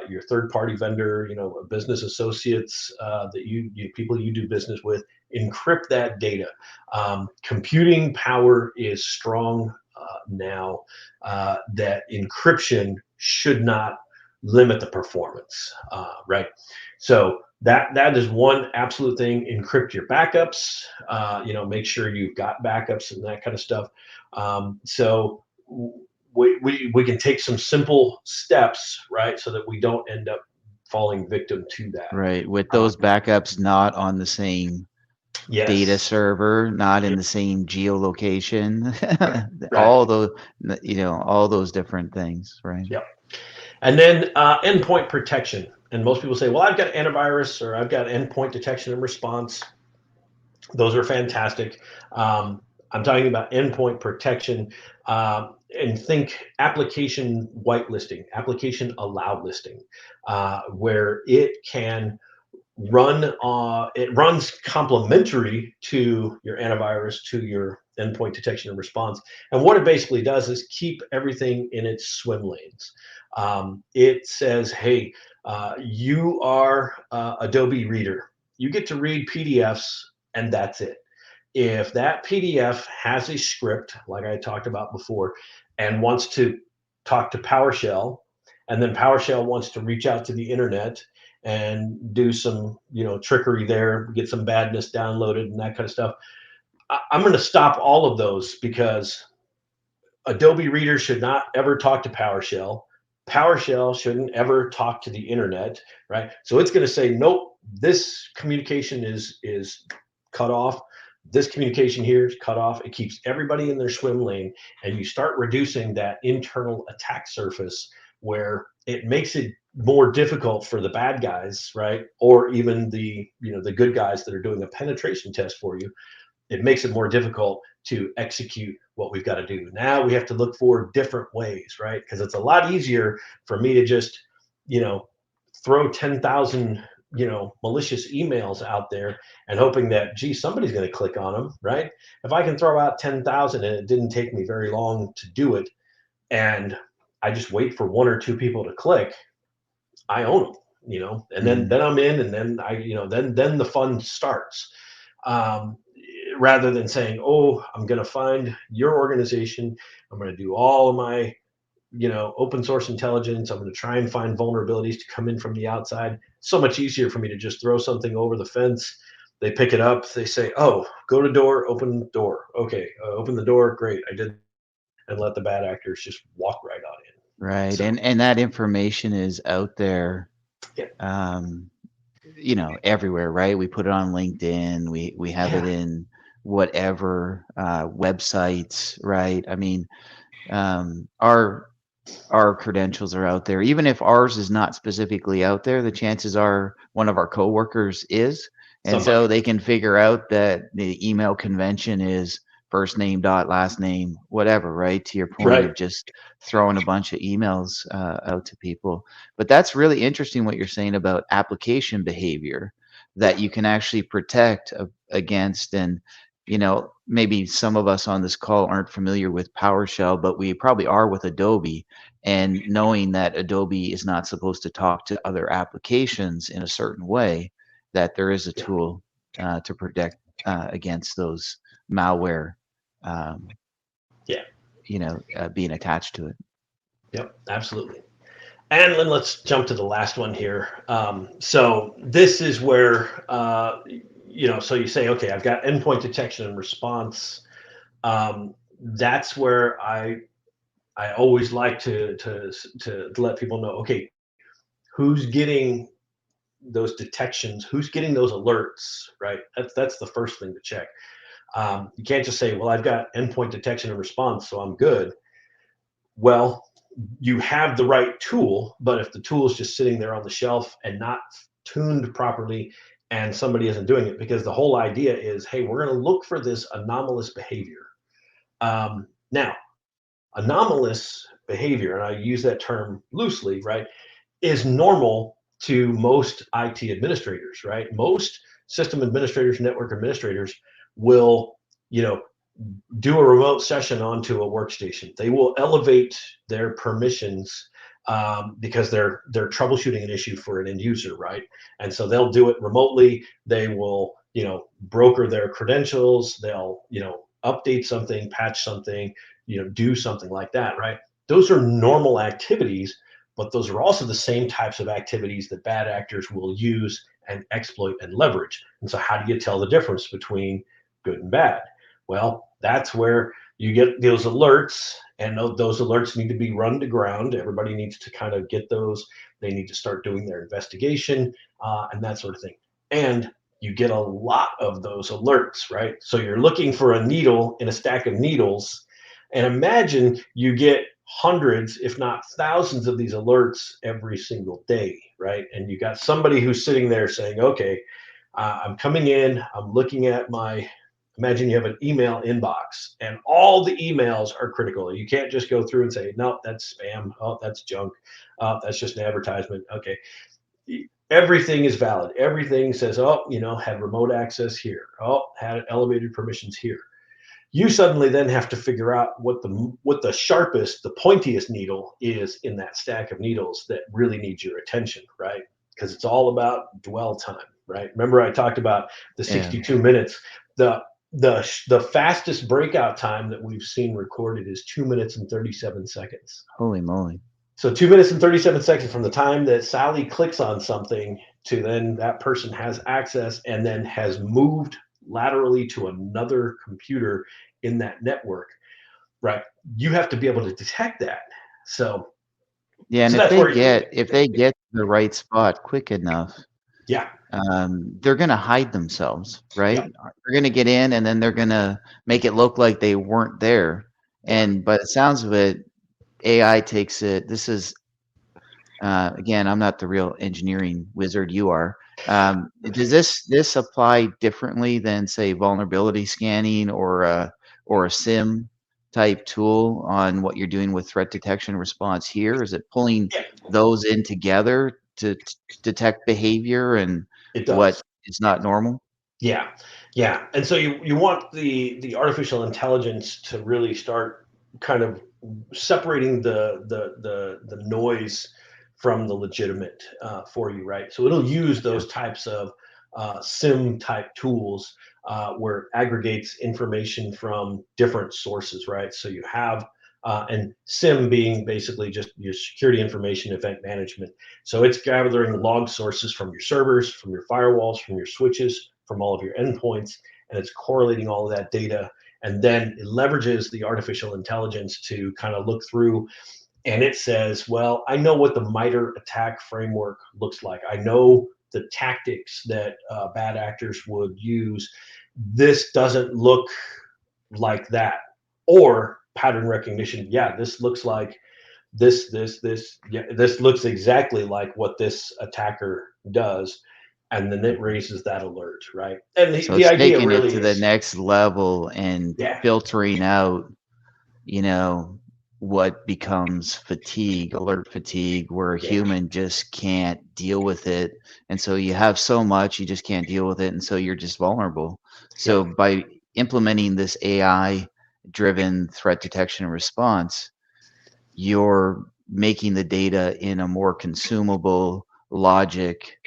[SPEAKER 3] your third-party vendor, business associates that people you do business with. Encrypt that data. Computing power is strong now. That encryption should not limit the performance, right? So that is one absolute thing. Encrypt your backups. Make sure you've got backups and that kind of stuff. So we can take some simple steps, right, so that we don't end up falling victim to that.
[SPEAKER 2] Right. With those backups not on the same data
[SPEAKER 3] Yes.
[SPEAKER 2] server, not in
[SPEAKER 3] Yep.
[SPEAKER 2] the same geolocation,
[SPEAKER 3] Right.
[SPEAKER 2] all those, all those different things, right?
[SPEAKER 3] Yep. And then endpoint protection. And most people say, well, I've got antivirus or I've got endpoint detection and response. Those are fantastic. I'm talking about endpoint protection, and think application whitelisting, application allowed listing, where it can run. It runs complementary to your antivirus, to your endpoint detection and response. And what it basically does is keep everything in its swim lanes. It says, hey, you are Adobe Reader. You get to read PDFs, and that's it. If that PDF has a script, like I talked about before, and wants to talk to PowerShell, and then PowerShell wants to reach out to the internet and do some, trickery there, get some badness downloaded and that kind of stuff, I'm going to stop all of those because Adobe Reader should not ever talk to PowerShell. PowerShell shouldn't ever talk to the internet, right? So it's going to say, nope, this communication is cut off. This communication here is cut off. It keeps everybody in their swim lane, and you start reducing that internal attack surface where it makes it more difficult for the bad guys, right? Or even the good guys that are doing a penetration test for you. It makes it more difficult to execute what we've got to do. Now we have to look for different ways, right? Because it's a lot easier for me to just, throw 10,000, malicious emails out there and hoping that, gee, somebody's going to click on them, right? If I can throw out 10,000 and it didn't take me very long to do it, and I just wait for one or two people to click, I own them, and then
[SPEAKER 2] Mhm.
[SPEAKER 3] then I'm in, and then then the fun starts. Um, Rather than saying, oh, I'm going to find your organization, I'm going to do all of my open source intelligence, I'm going to try and find vulnerabilities to come in from the outside. So much easier for me to just throw something over the fence. They pick it up, they say, oh, go to door, open door, okay, open the door, great, I did, and let the bad actors just walk right on in.
[SPEAKER 2] Right.
[SPEAKER 3] So
[SPEAKER 2] And that information is out there,
[SPEAKER 3] yeah.
[SPEAKER 2] um, everywhere, right? We put it on LinkedIn, we have it
[SPEAKER 3] Yeah.
[SPEAKER 2] in whatever websites, right? I mean, our credentials are out there. Even if ours is not specifically out there, the chances are one of our coworkers is. And
[SPEAKER 3] Somebody.
[SPEAKER 2] so they can figure out that the email convention is first name dot last name, whatever, right? To your point
[SPEAKER 3] Right.
[SPEAKER 2] of just throwing a bunch of emails out to people. But that's really interesting what you're saying about application behavior that
[SPEAKER 3] Yeah.
[SPEAKER 2] you can actually protect against. And maybe some of us on this call aren't familiar with PowerShell, but we probably are with Adobe, and knowing that Adobe is not supposed to talk to other applications in a certain way, that there is a
[SPEAKER 3] Yeah.
[SPEAKER 2] tool to protect against those malware, um,
[SPEAKER 3] Yeah.
[SPEAKER 2] being attached to it.
[SPEAKER 3] Yep. Absolutely. And then let's jump to the last one here. So this is where, so you say, okay, I've got endpoint detection and response. That's where I always like to let people know, okay, who's getting those detections, who's getting those alerts, right? That's the first thing to check. You can't just say, well, I've got endpoint detection and response, so I'm good. Well, you have the right tool, but if the tool is just sitting there on the shelf and not tuned properly, and somebody isn't doing it, because the whole idea is, hey, we're going to look for this anomalous behavior. Now, anomalous behavior, and I use that term loosely, right, is normal to most IT administrators, right? Most system administrators, network administrators will, you know, do a remote session onto a workstation. They will elevate their permissions because they're troubleshooting an issue for an end user, right? And so they'll do it remotely. They will, broker their credentials. They'll, update something, patch something, do something like that, right? Those are normal activities, but those are also the same types of activities that bad actors will use and exploit and leverage. And so how do you tell the difference between good and bad? Well, that's where you get those alerts, and those alerts need to be run to ground. Everybody needs to kind of get those. They need to start doing their investigation and that sort of thing. And you get a lot of those alerts, right? So you're looking for a needle in a stack of needles, and imagine you get hundreds, if not thousands, of these alerts every single day, right? And you got somebody who's sitting there saying, okay, I'm coming in, I'm looking at imagine you have an email inbox and all the emails are critical. You can't just go through and say, no, that's spam. Oh, that's junk. That's just an advertisement. Okay. Everything is valid. Everything says, oh, had remote access here. Oh, had elevated permissions here. You suddenly then have to figure out what the sharpest, the pointiest needle is in that stack of needles that really needs your attention, right? Because it's all about dwell time, right? Remember I talked about the 62 minutes. The fastest breakout time that we've seen recorded is 2 minutes and 37 seconds.
[SPEAKER 2] Holy moly.
[SPEAKER 3] So 2 minutes and 37 seconds from the time that Sally clicks on something to then that person has access and then has moved laterally to another computer in that network, right? You have to be able to detect that. So
[SPEAKER 2] yeah, and
[SPEAKER 3] so
[SPEAKER 2] if
[SPEAKER 3] that's
[SPEAKER 2] they
[SPEAKER 3] where
[SPEAKER 2] get to the right spot quick enough,
[SPEAKER 3] yeah,
[SPEAKER 2] they're going to hide themselves, right?
[SPEAKER 3] yeah,
[SPEAKER 2] They're going to get in, and then they're going to make it look like they weren't there.
[SPEAKER 3] yeah.
[SPEAKER 2] And but it sounds of it, AI takes it. This is again, I'm not the real engineering wizard. You are. Does this apply differently than, say, vulnerability scanning or a SIM type tool on what you're doing with threat detection response here? Is it pulling
[SPEAKER 3] Yeah,
[SPEAKER 2] those in together to detect behavior and
[SPEAKER 3] it
[SPEAKER 2] what
[SPEAKER 3] does.
[SPEAKER 2] is not normal?
[SPEAKER 3] Yeah, yeah. And so you want the artificial intelligence to really start kind of separating the noise from the legitimate for you, right? So it'll use
[SPEAKER 2] Yeah.
[SPEAKER 3] those types of SIM type tools where it aggregates information from different sources, right? So you have and SIM being basically just your security information event management. So it's gathering log sources from your servers, from your firewalls, from your switches, from all of your endpoints, and it's correlating all of that data. And then it leverages the artificial intelligence to kind of look through, and it says, well, I know what the MITRE attack framework looks like. I know the tactics that bad actors would use. This doesn't look like that. Or pattern recognition. Yeah, this looks like this. Yeah, this looks exactly like what this attacker does. And then it raises that alert, right? And
[SPEAKER 2] So
[SPEAKER 3] the
[SPEAKER 2] it's
[SPEAKER 3] idea
[SPEAKER 2] taking it
[SPEAKER 3] really
[SPEAKER 2] to the
[SPEAKER 3] is,
[SPEAKER 2] next level and
[SPEAKER 3] yeah,
[SPEAKER 2] filtering out, you know, what becomes fatigue, alert fatigue, where a
[SPEAKER 3] yeah,
[SPEAKER 2] human just can't deal with it. And so you have so much, you just can't deal with it. And so you're just vulnerable. So
[SPEAKER 3] yep,
[SPEAKER 2] by implementing this AI driven threat detection and response, you're making the data in a more consumable, logic,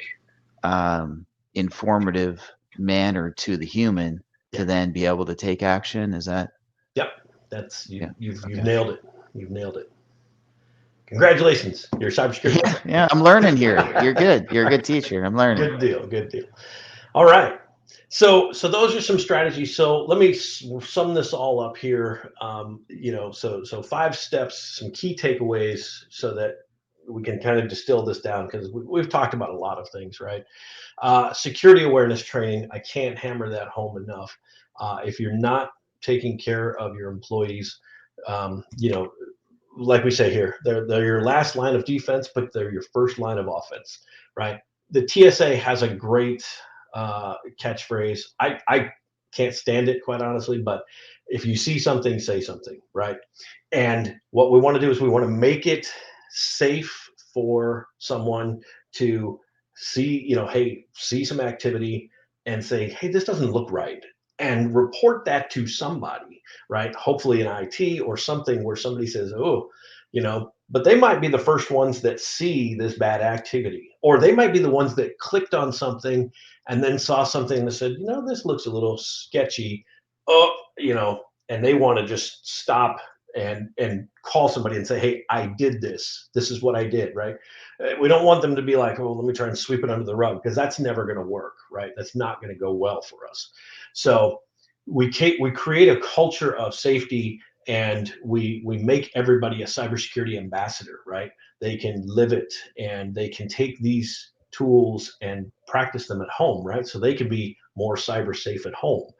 [SPEAKER 2] informative manner to the human to
[SPEAKER 3] yep,
[SPEAKER 2] then be able to take action. Is that?
[SPEAKER 3] yep. That's
[SPEAKER 2] Yeah.
[SPEAKER 3] you've
[SPEAKER 2] Okay.
[SPEAKER 3] nailed it. You've nailed it. Congratulations, you're a cybersecurity
[SPEAKER 2] Yeah,
[SPEAKER 3] professional.
[SPEAKER 2] yeah, I'm learning here. You're good. You're a good teacher. I'm learning.
[SPEAKER 3] Good deal. Good deal. All right. So those are some strategies. So let me sum this all up here. So 5 steps, some key takeaways, so that we can kind of distill this down, because we've talked about a lot of things, right? Security awareness training, I can't hammer that home enough. If you're not taking care of your employees, you know, like we say here, they're your last line of defense, but they're your first line of offense, right? The TSA has a great catchphrase. I can't stand it, quite honestly, but if you see something, say something, right? And what we want to do is we want to make it safe for someone to see, you know, hey, see some activity and say, hey, this doesn't look right, and report that to somebody, right? Hopefully in IT or something where somebody says, oh, you know, but they might be the first ones that see this bad activity, or they might be the ones that clicked on something and then saw something that said, you know, this looks a little sketchy. Oh, you know, and they want to just stop and call somebody and say, hey, I did this. This is what I did, right? We don't want them to be like, oh, let me try and sweep it under the rug, because that's never going to work, right? That's not going to go well for us. So we create a culture of safety, and we make everybody a cybersecurity ambassador, right? They can live it, and they can take these tools and practice them at home, right? So they can be more cyber safe at home.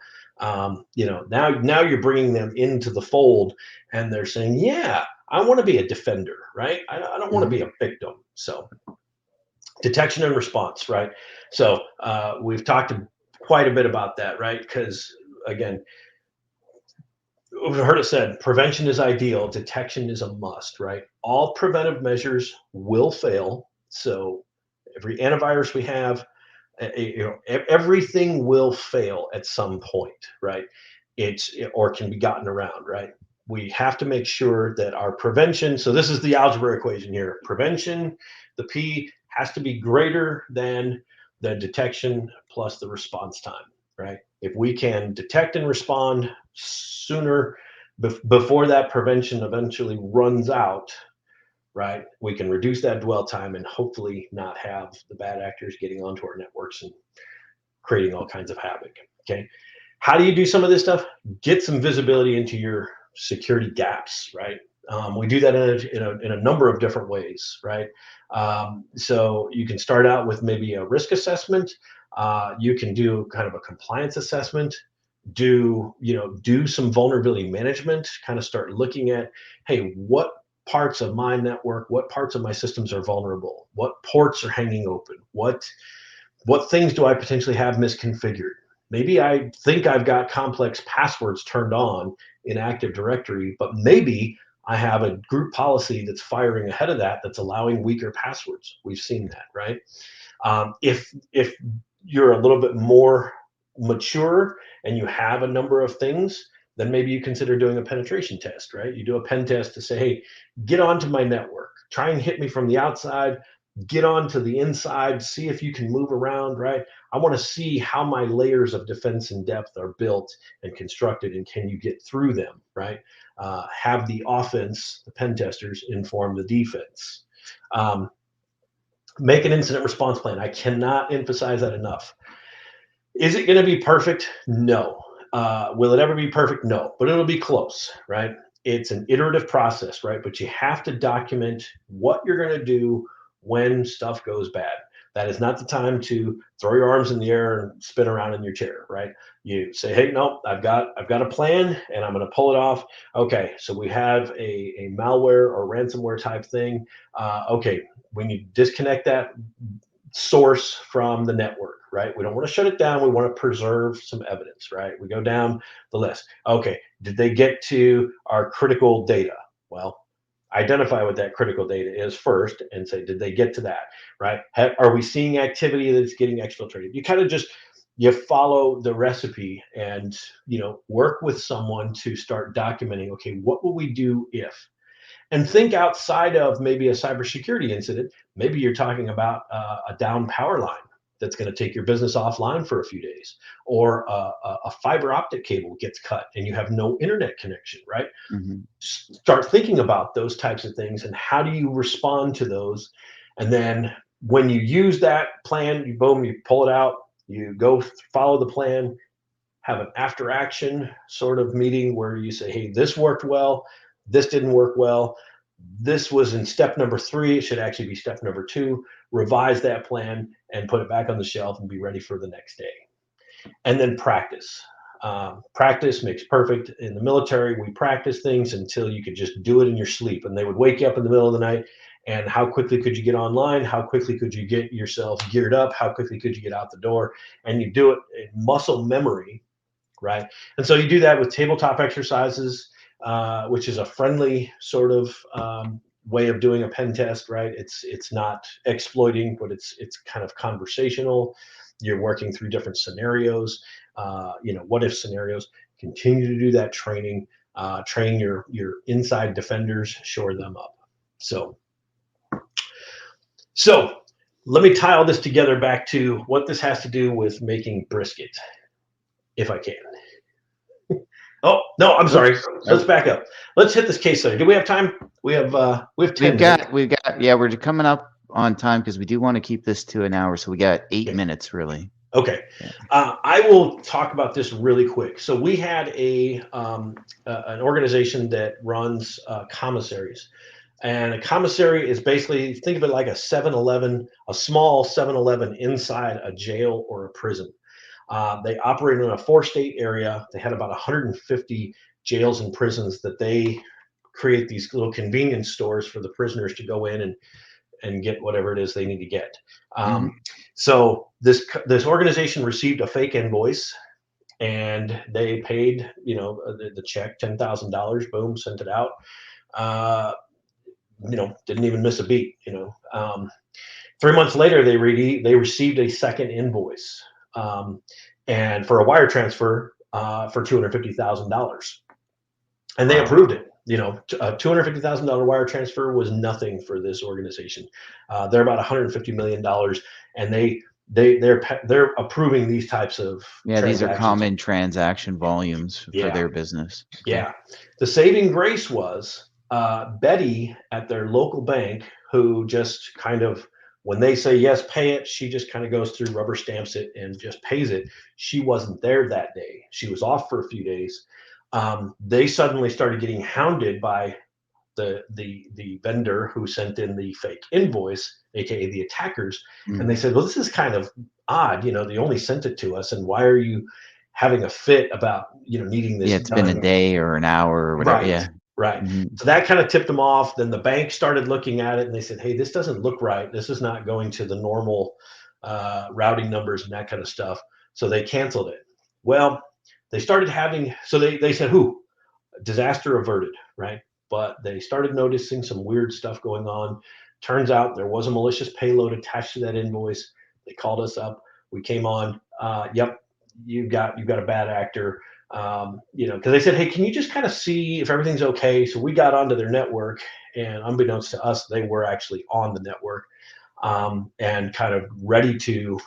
[SPEAKER 3] You know, now you're bringing them into the fold, and they're saying, yeah, I want to be a defender, right? I don't want to be a victim. So detection and response, right? So we've talked quite a bit about that, right? Because again, we've heard it said, prevention is ideal, detection is a must, right? All preventive measures will fail. So every antivirus we have, you know, everything will fail at some point, right? Or can be gotten around, right? We have to make sure that our prevention, so this is the algebra equation here. Prevention, the P, has to be greater than the detection plus the response time, right? If we can detect and respond sooner, before that prevention eventually runs out, right, we can reduce that dwell time and hopefully not have the bad actors getting onto our networks and creating all kinds of havoc. Okay. How do you do some of this stuff? Get some visibility into your security gaps, right? We do that in a number of different ways, right? So you can start out with maybe a risk assessment. You can do kind of a compliance assessment. Do some vulnerability management. Kind of start looking at, hey, what parts of my network, what parts of my systems are vulnerable? What ports are hanging open? What things do I potentially have misconfigured? Maybe I think I've got complex passwords turned on in Active Directory, but maybe I have a group policy that's firing ahead of that, that's allowing weaker passwords. We've seen that, right? If you're a little bit more mature and you have a number of things, then maybe you consider doing a penetration test, right? You do a pen test to say, hey, get onto my network, try and hit me from the outside, get onto the inside, see if you can move around, right? I want to see how my layers of defense and depth are built and constructed, and can you get through them, right? Have the offense, the pen testers, inform the defense. Make an incident response plan. I cannot emphasize that enough. Is it going to be perfect? No. Will it ever be perfect? No, but it'll be close, right? It's an iterative process, right? But you have to document what you're going to do when stuff goes bad. That is not the time to throw your arms in the air and spin around in your chair, right? You say, hey, no, I've got a plan and I'm going to pull it off. Okay, so we have a malware or ransomware type thing. Okay, we need to disconnect that source from the network, right? We don't want to shut it down. We want to preserve some evidence, right? We go down the list. Okay, did they get to our critical data? Well, identify what that critical data is first and say, did they get to that, right? Are we seeing activity that's getting exfiltrated? You kind of just, you follow the recipe and, work with someone to start documenting, okay, what will we do if? And think outside of maybe a cybersecurity incident. Maybe you're talking about a down power line that's going to take your business offline for a few days, or a fiber optic cable gets cut and you have no internet connection, right?
[SPEAKER 2] Mm-hmm.
[SPEAKER 3] Start thinking about those types of things and how do you respond to those. And then when you use that plan, you pull it out, you go follow the plan, have an after action sort of meeting where you say, hey, this worked well, this didn't work well. This was in step number 3. It should actually be step number 2. Revise that plan and put it back on the shelf and be ready for the next day. And then practice. Practice makes perfect. In the military, we practice things until you could just do it in your sleep. And they would wake you up in the middle of the night. And how quickly could you get online? How quickly could you get yourself geared up? How quickly could you get out the door? And you do it in muscle memory, right? And so you do that with tabletop exercises, which is a friendly sort of way of doing a pen test, right? It's not exploiting, but it's kind of conversational. You're working through different scenarios, what if scenarios. Continue to do that training. Train your inside defenders, shore them up. So let me tie all this together back to what this has to do with making brisket, if I can. Oh, no, I'm sorry. Let's back up. Let's hit this case study. Do we have time? We have 10 minutes.
[SPEAKER 2] We're coming up on time because we do want to keep this to an hour. So we got 8 minutes really.
[SPEAKER 3] Okay. I will talk about this really quick. So we had an organization that runs commissaries. And a commissary is basically, think of it like a 7-Eleven, a small 7-Eleven inside a jail or a prison. They operate in a 4-state area. They had about 150 jails and prisons that they create these little convenience stores for the prisoners to go in and get whatever it is they need to get. So this organization received a fake invoice, and they paid, the check, $10,000. Boom, sent it out. Didn't even miss a beat. 3 months later, they received a second invoice, and for a wire transfer for $250,000, and they approved it. A $250,000 wire transfer was nothing for this organization. They're about $150 million, and they're approving these types of
[SPEAKER 2] these are common transaction volumes for their business.
[SPEAKER 3] Okay. The saving grace was Betty at their local bank, who just kind of, when they say yes, pay it, she just kind of goes through, rubber stamps it, and just pays it. She wasn't there that day. She was off for a few days. They suddenly started getting hounded by the vendor who sent in the fake invoice, aka the attackers. And they said, well, this is kind of odd. They only sent it to us, and why are you having a fit about needing this?
[SPEAKER 2] It's been a day or an hour or whatever.
[SPEAKER 3] Right. So that kind of tipped them off. Then the bank started looking at it, and they said, hey, this doesn't look right. This is not going to the normal routing numbers and that kind of stuff. So they canceled it. Well, they started having, so they said, disaster averted, right? But they started noticing some weird stuff going on. Turns out there was a malicious payload attached to that invoice. They called us up. We came on. Yep, you've got a bad actor. Because they said, hey, can you just kind of see if everything's okay? So we got onto their network, and unbeknownst to us, they were actually on the network, and kind of ready to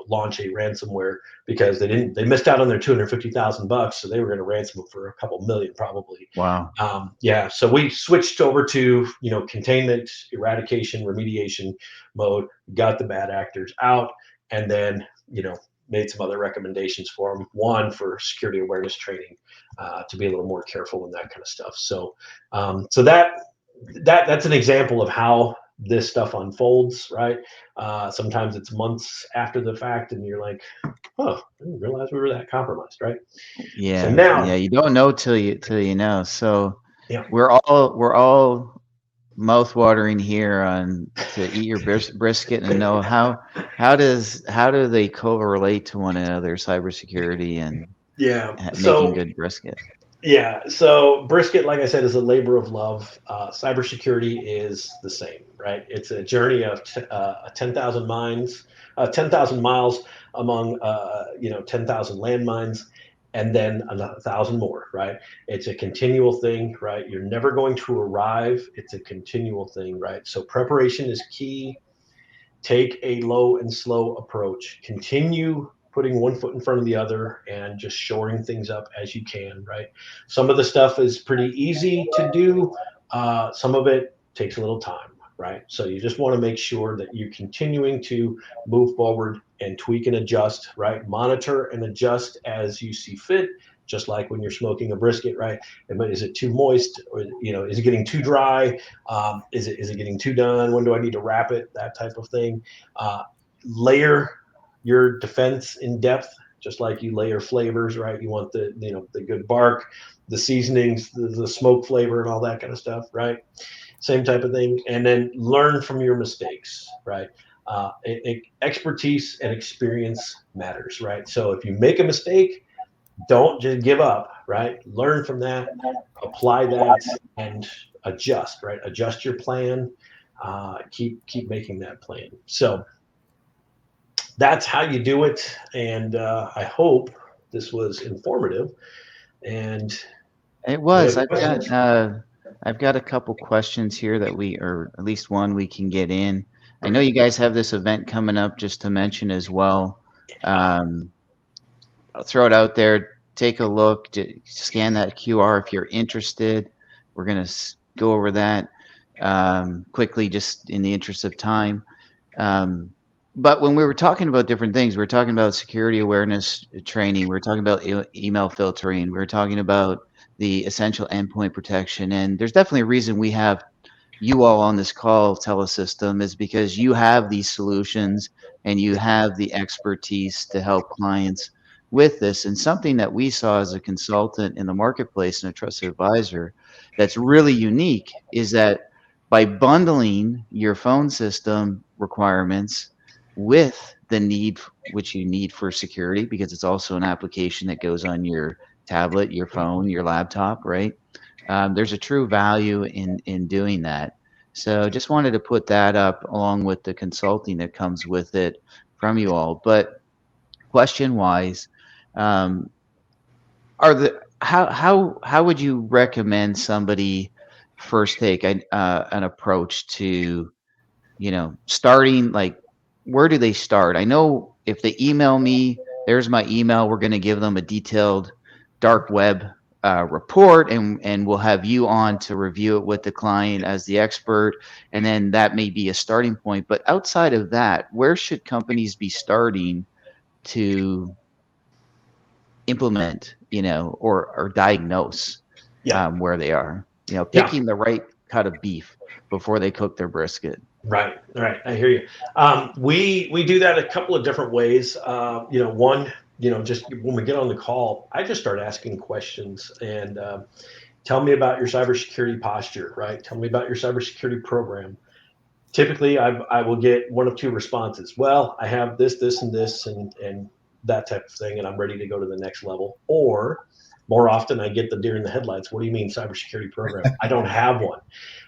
[SPEAKER 3] launch a ransomware, because they missed out on their $250,000, so they were going to ransom them for a couple million probably.
[SPEAKER 2] Wow.
[SPEAKER 3] So we switched over to containment, eradication, remediation mode, got the bad actors out, and then made some other recommendations for them. One, for security awareness training, to be a little more careful and that kind of stuff. So that's an example of how this stuff unfolds, right? Sometimes it's months after the fact, and you're like, oh, I didn't realize we were that compromised, right?
[SPEAKER 2] Yeah.
[SPEAKER 3] So now,
[SPEAKER 2] you don't know till you know. So
[SPEAKER 3] yeah,
[SPEAKER 2] we're all mouth watering here to eat your brisket and know how do they correlate to one another, cybersecurity and making good brisket.
[SPEAKER 3] Yeah, so brisket, like I said, is a labor of love. Cybersecurity is the same, right? It's a journey of 10,000 miles among 10,000 landmines, and then 1,000 more, right? It's a continual thing, right? You're never going to arrive. It's a continual thing, right? So preparation is key. Take a low and slow approach. Continue putting one foot in front of the other and just shoring things up as you can, right? Some of the stuff is pretty easy to do. Some of it takes a little time, right? So you just want to make sure that you're continuing to move forward and tweak and adjust, right? Monitor and adjust as you see fit. just like when you're smoking a brisket, right? But is it too moist, or is it getting too dry? Is it getting too done? When do I need to wrap it? That type of thing. Layer your defense in depth, just like you layer flavors, right? You want the good bark, the seasonings, the smoke flavor, and all that kind of stuff, right? Same type of thing. And then learn from your mistakes, right? Expertise and experience matters, right? So if you make a mistake, don't just give up, right? Learn from that, apply that, and adjust, right? Adjust your plan. Keep making that plan. So that's how you do it. And I hope this was informative. And
[SPEAKER 2] It was.
[SPEAKER 3] questions?
[SPEAKER 2] I've got a couple questions here that or at least one we can get in. I know you guys have this event coming up, just to mention as well. I'll throw it out there. Take a look. Scan that QR if you're interested. We're gonna go over that quickly, just in the interest of time. But when we were talking about different things, we were talking about security awareness training. We were talking about email filtering. We were talking about the essential endpoint protection. And there's definitely a reason we have you all on this call, Telesystem, is because you have these solutions and you have the expertise to help clients with this. And something that we saw as a consultant in the marketplace and a trusted advisor that's really unique is that by bundling your phone system requirements with the need which you need for security, because it's also an application that goes on your tablet, your phone, your laptop, right? There's a true value in doing that. So just wanted to put that up along with the consulting that comes with it from you all. But question wise, are the how would you recommend somebody first take an approach to starting, like, where do they start? I know if they email me, there's my email. We're going to give them a detailed dark web report, and we'll have you on to review it with the client as the expert. And then that may be a starting point. But outside of that, where should companies be starting to implement, or diagnose where they are, picking the right cut of beef before they cook their brisket?
[SPEAKER 3] Right. I hear you. We do that a couple of different ways. One, just when we get on the call, I just start asking questions and tell me about your cybersecurity posture, right? Tell me about your cybersecurity program. Typically, I will get one of two responses. Well, I have this, and this, and that type of thing, and I'm ready to go to the next level. Or more often, I get the deer in the headlights. What do you mean cybersecurity program? I don't have one,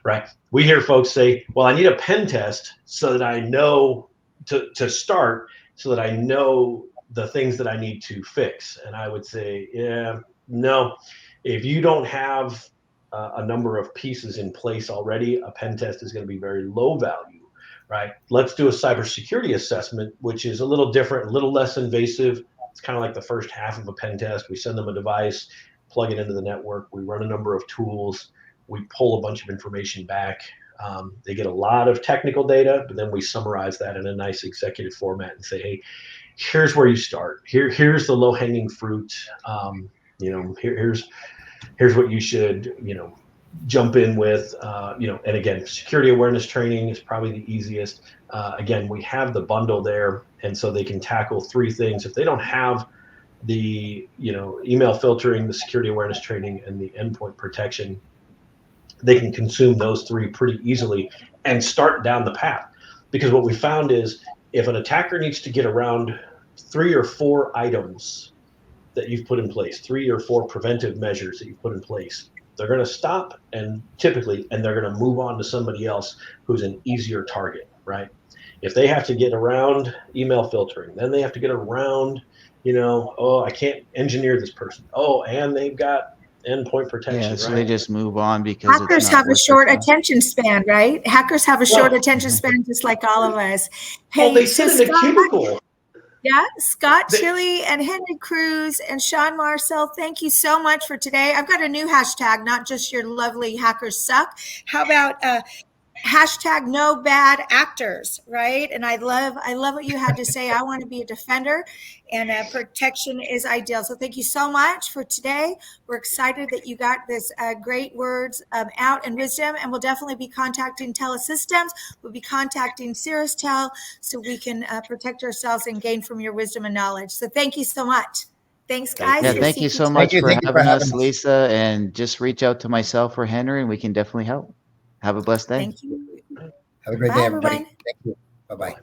[SPEAKER 3] right? We hear folks say, well, I need a pen test so that I know to start, so that I know the things that I need to fix. And I would say, yeah, no. If you don't have a number of pieces in place already, a pen test is going to be very low value, right? Let's do a cybersecurity assessment, which is a little different, a little less invasive. It's kind of like the first half of a pen test. We send them a device, plug it into the network. We run a number of tools. We pull a bunch of information back. They get a lot of technical data, but then we summarize that in a nice executive format and say, hey, here's where you start. Here's the low-hanging fruit. Here's what you should, jump in with, and again, security awareness training is probably the easiest. Again, we have the bundle there, and so they can tackle three things. If they don't have the, email filtering, the security awareness training, and the endpoint protection, they can consume those three pretty easily and start down the path. Because what we found is if an attacker needs to get around 3 or 4 items that you've put in place, 3 or 4 preventive measures that you've put in place, they're going to stop and they're going to move on to somebody else who's an easier target, right? If they have to get around email filtering, then they have to get around, I can't engineer this person. Oh, and they've got endpoint protection,
[SPEAKER 2] Yeah, so
[SPEAKER 3] right?
[SPEAKER 2] they just move on because
[SPEAKER 1] Hackers
[SPEAKER 2] it's not
[SPEAKER 1] have a
[SPEAKER 2] worth
[SPEAKER 1] short
[SPEAKER 2] their time.
[SPEAKER 1] attention span, right? Hackers have a short attention span, just like all of us.
[SPEAKER 3] Well,
[SPEAKER 1] Hey,
[SPEAKER 3] they
[SPEAKER 1] so
[SPEAKER 3] sit in a
[SPEAKER 1] Scott,
[SPEAKER 3] cubicle.
[SPEAKER 1] yeah, Scott
[SPEAKER 3] They-
[SPEAKER 1] Chille and Henry Cruz and Sean Marcel, thank you so much for today. I've got a new hashtag, not just your lovely HackersSuck. How about hashtag no bad actors, right? And I love what you had to say. I want to be a defender, and protection is ideal. So thank you so much for today. We're excited that you got this great words out and wisdom, and we'll definitely be contacting Telesystems. We'll be contacting Cirrustel so we can protect ourselves and gain from your wisdom and knowledge. So thank you so much. Thanks,
[SPEAKER 3] Thank
[SPEAKER 1] guys.
[SPEAKER 2] Yeah,
[SPEAKER 3] you.
[SPEAKER 1] For
[SPEAKER 2] thank you so
[SPEAKER 1] CPT.
[SPEAKER 2] much for
[SPEAKER 4] Thank you for
[SPEAKER 2] having
[SPEAKER 4] having
[SPEAKER 2] us,
[SPEAKER 4] us.
[SPEAKER 2] Lisa, and just reach out to myself or Henry, and we can definitely help. Have a blessed day.
[SPEAKER 1] Thank you.
[SPEAKER 4] Have a great
[SPEAKER 1] Bye,
[SPEAKER 4] day, everybody.
[SPEAKER 1] everyone.
[SPEAKER 4] Thank you. Bye-bye.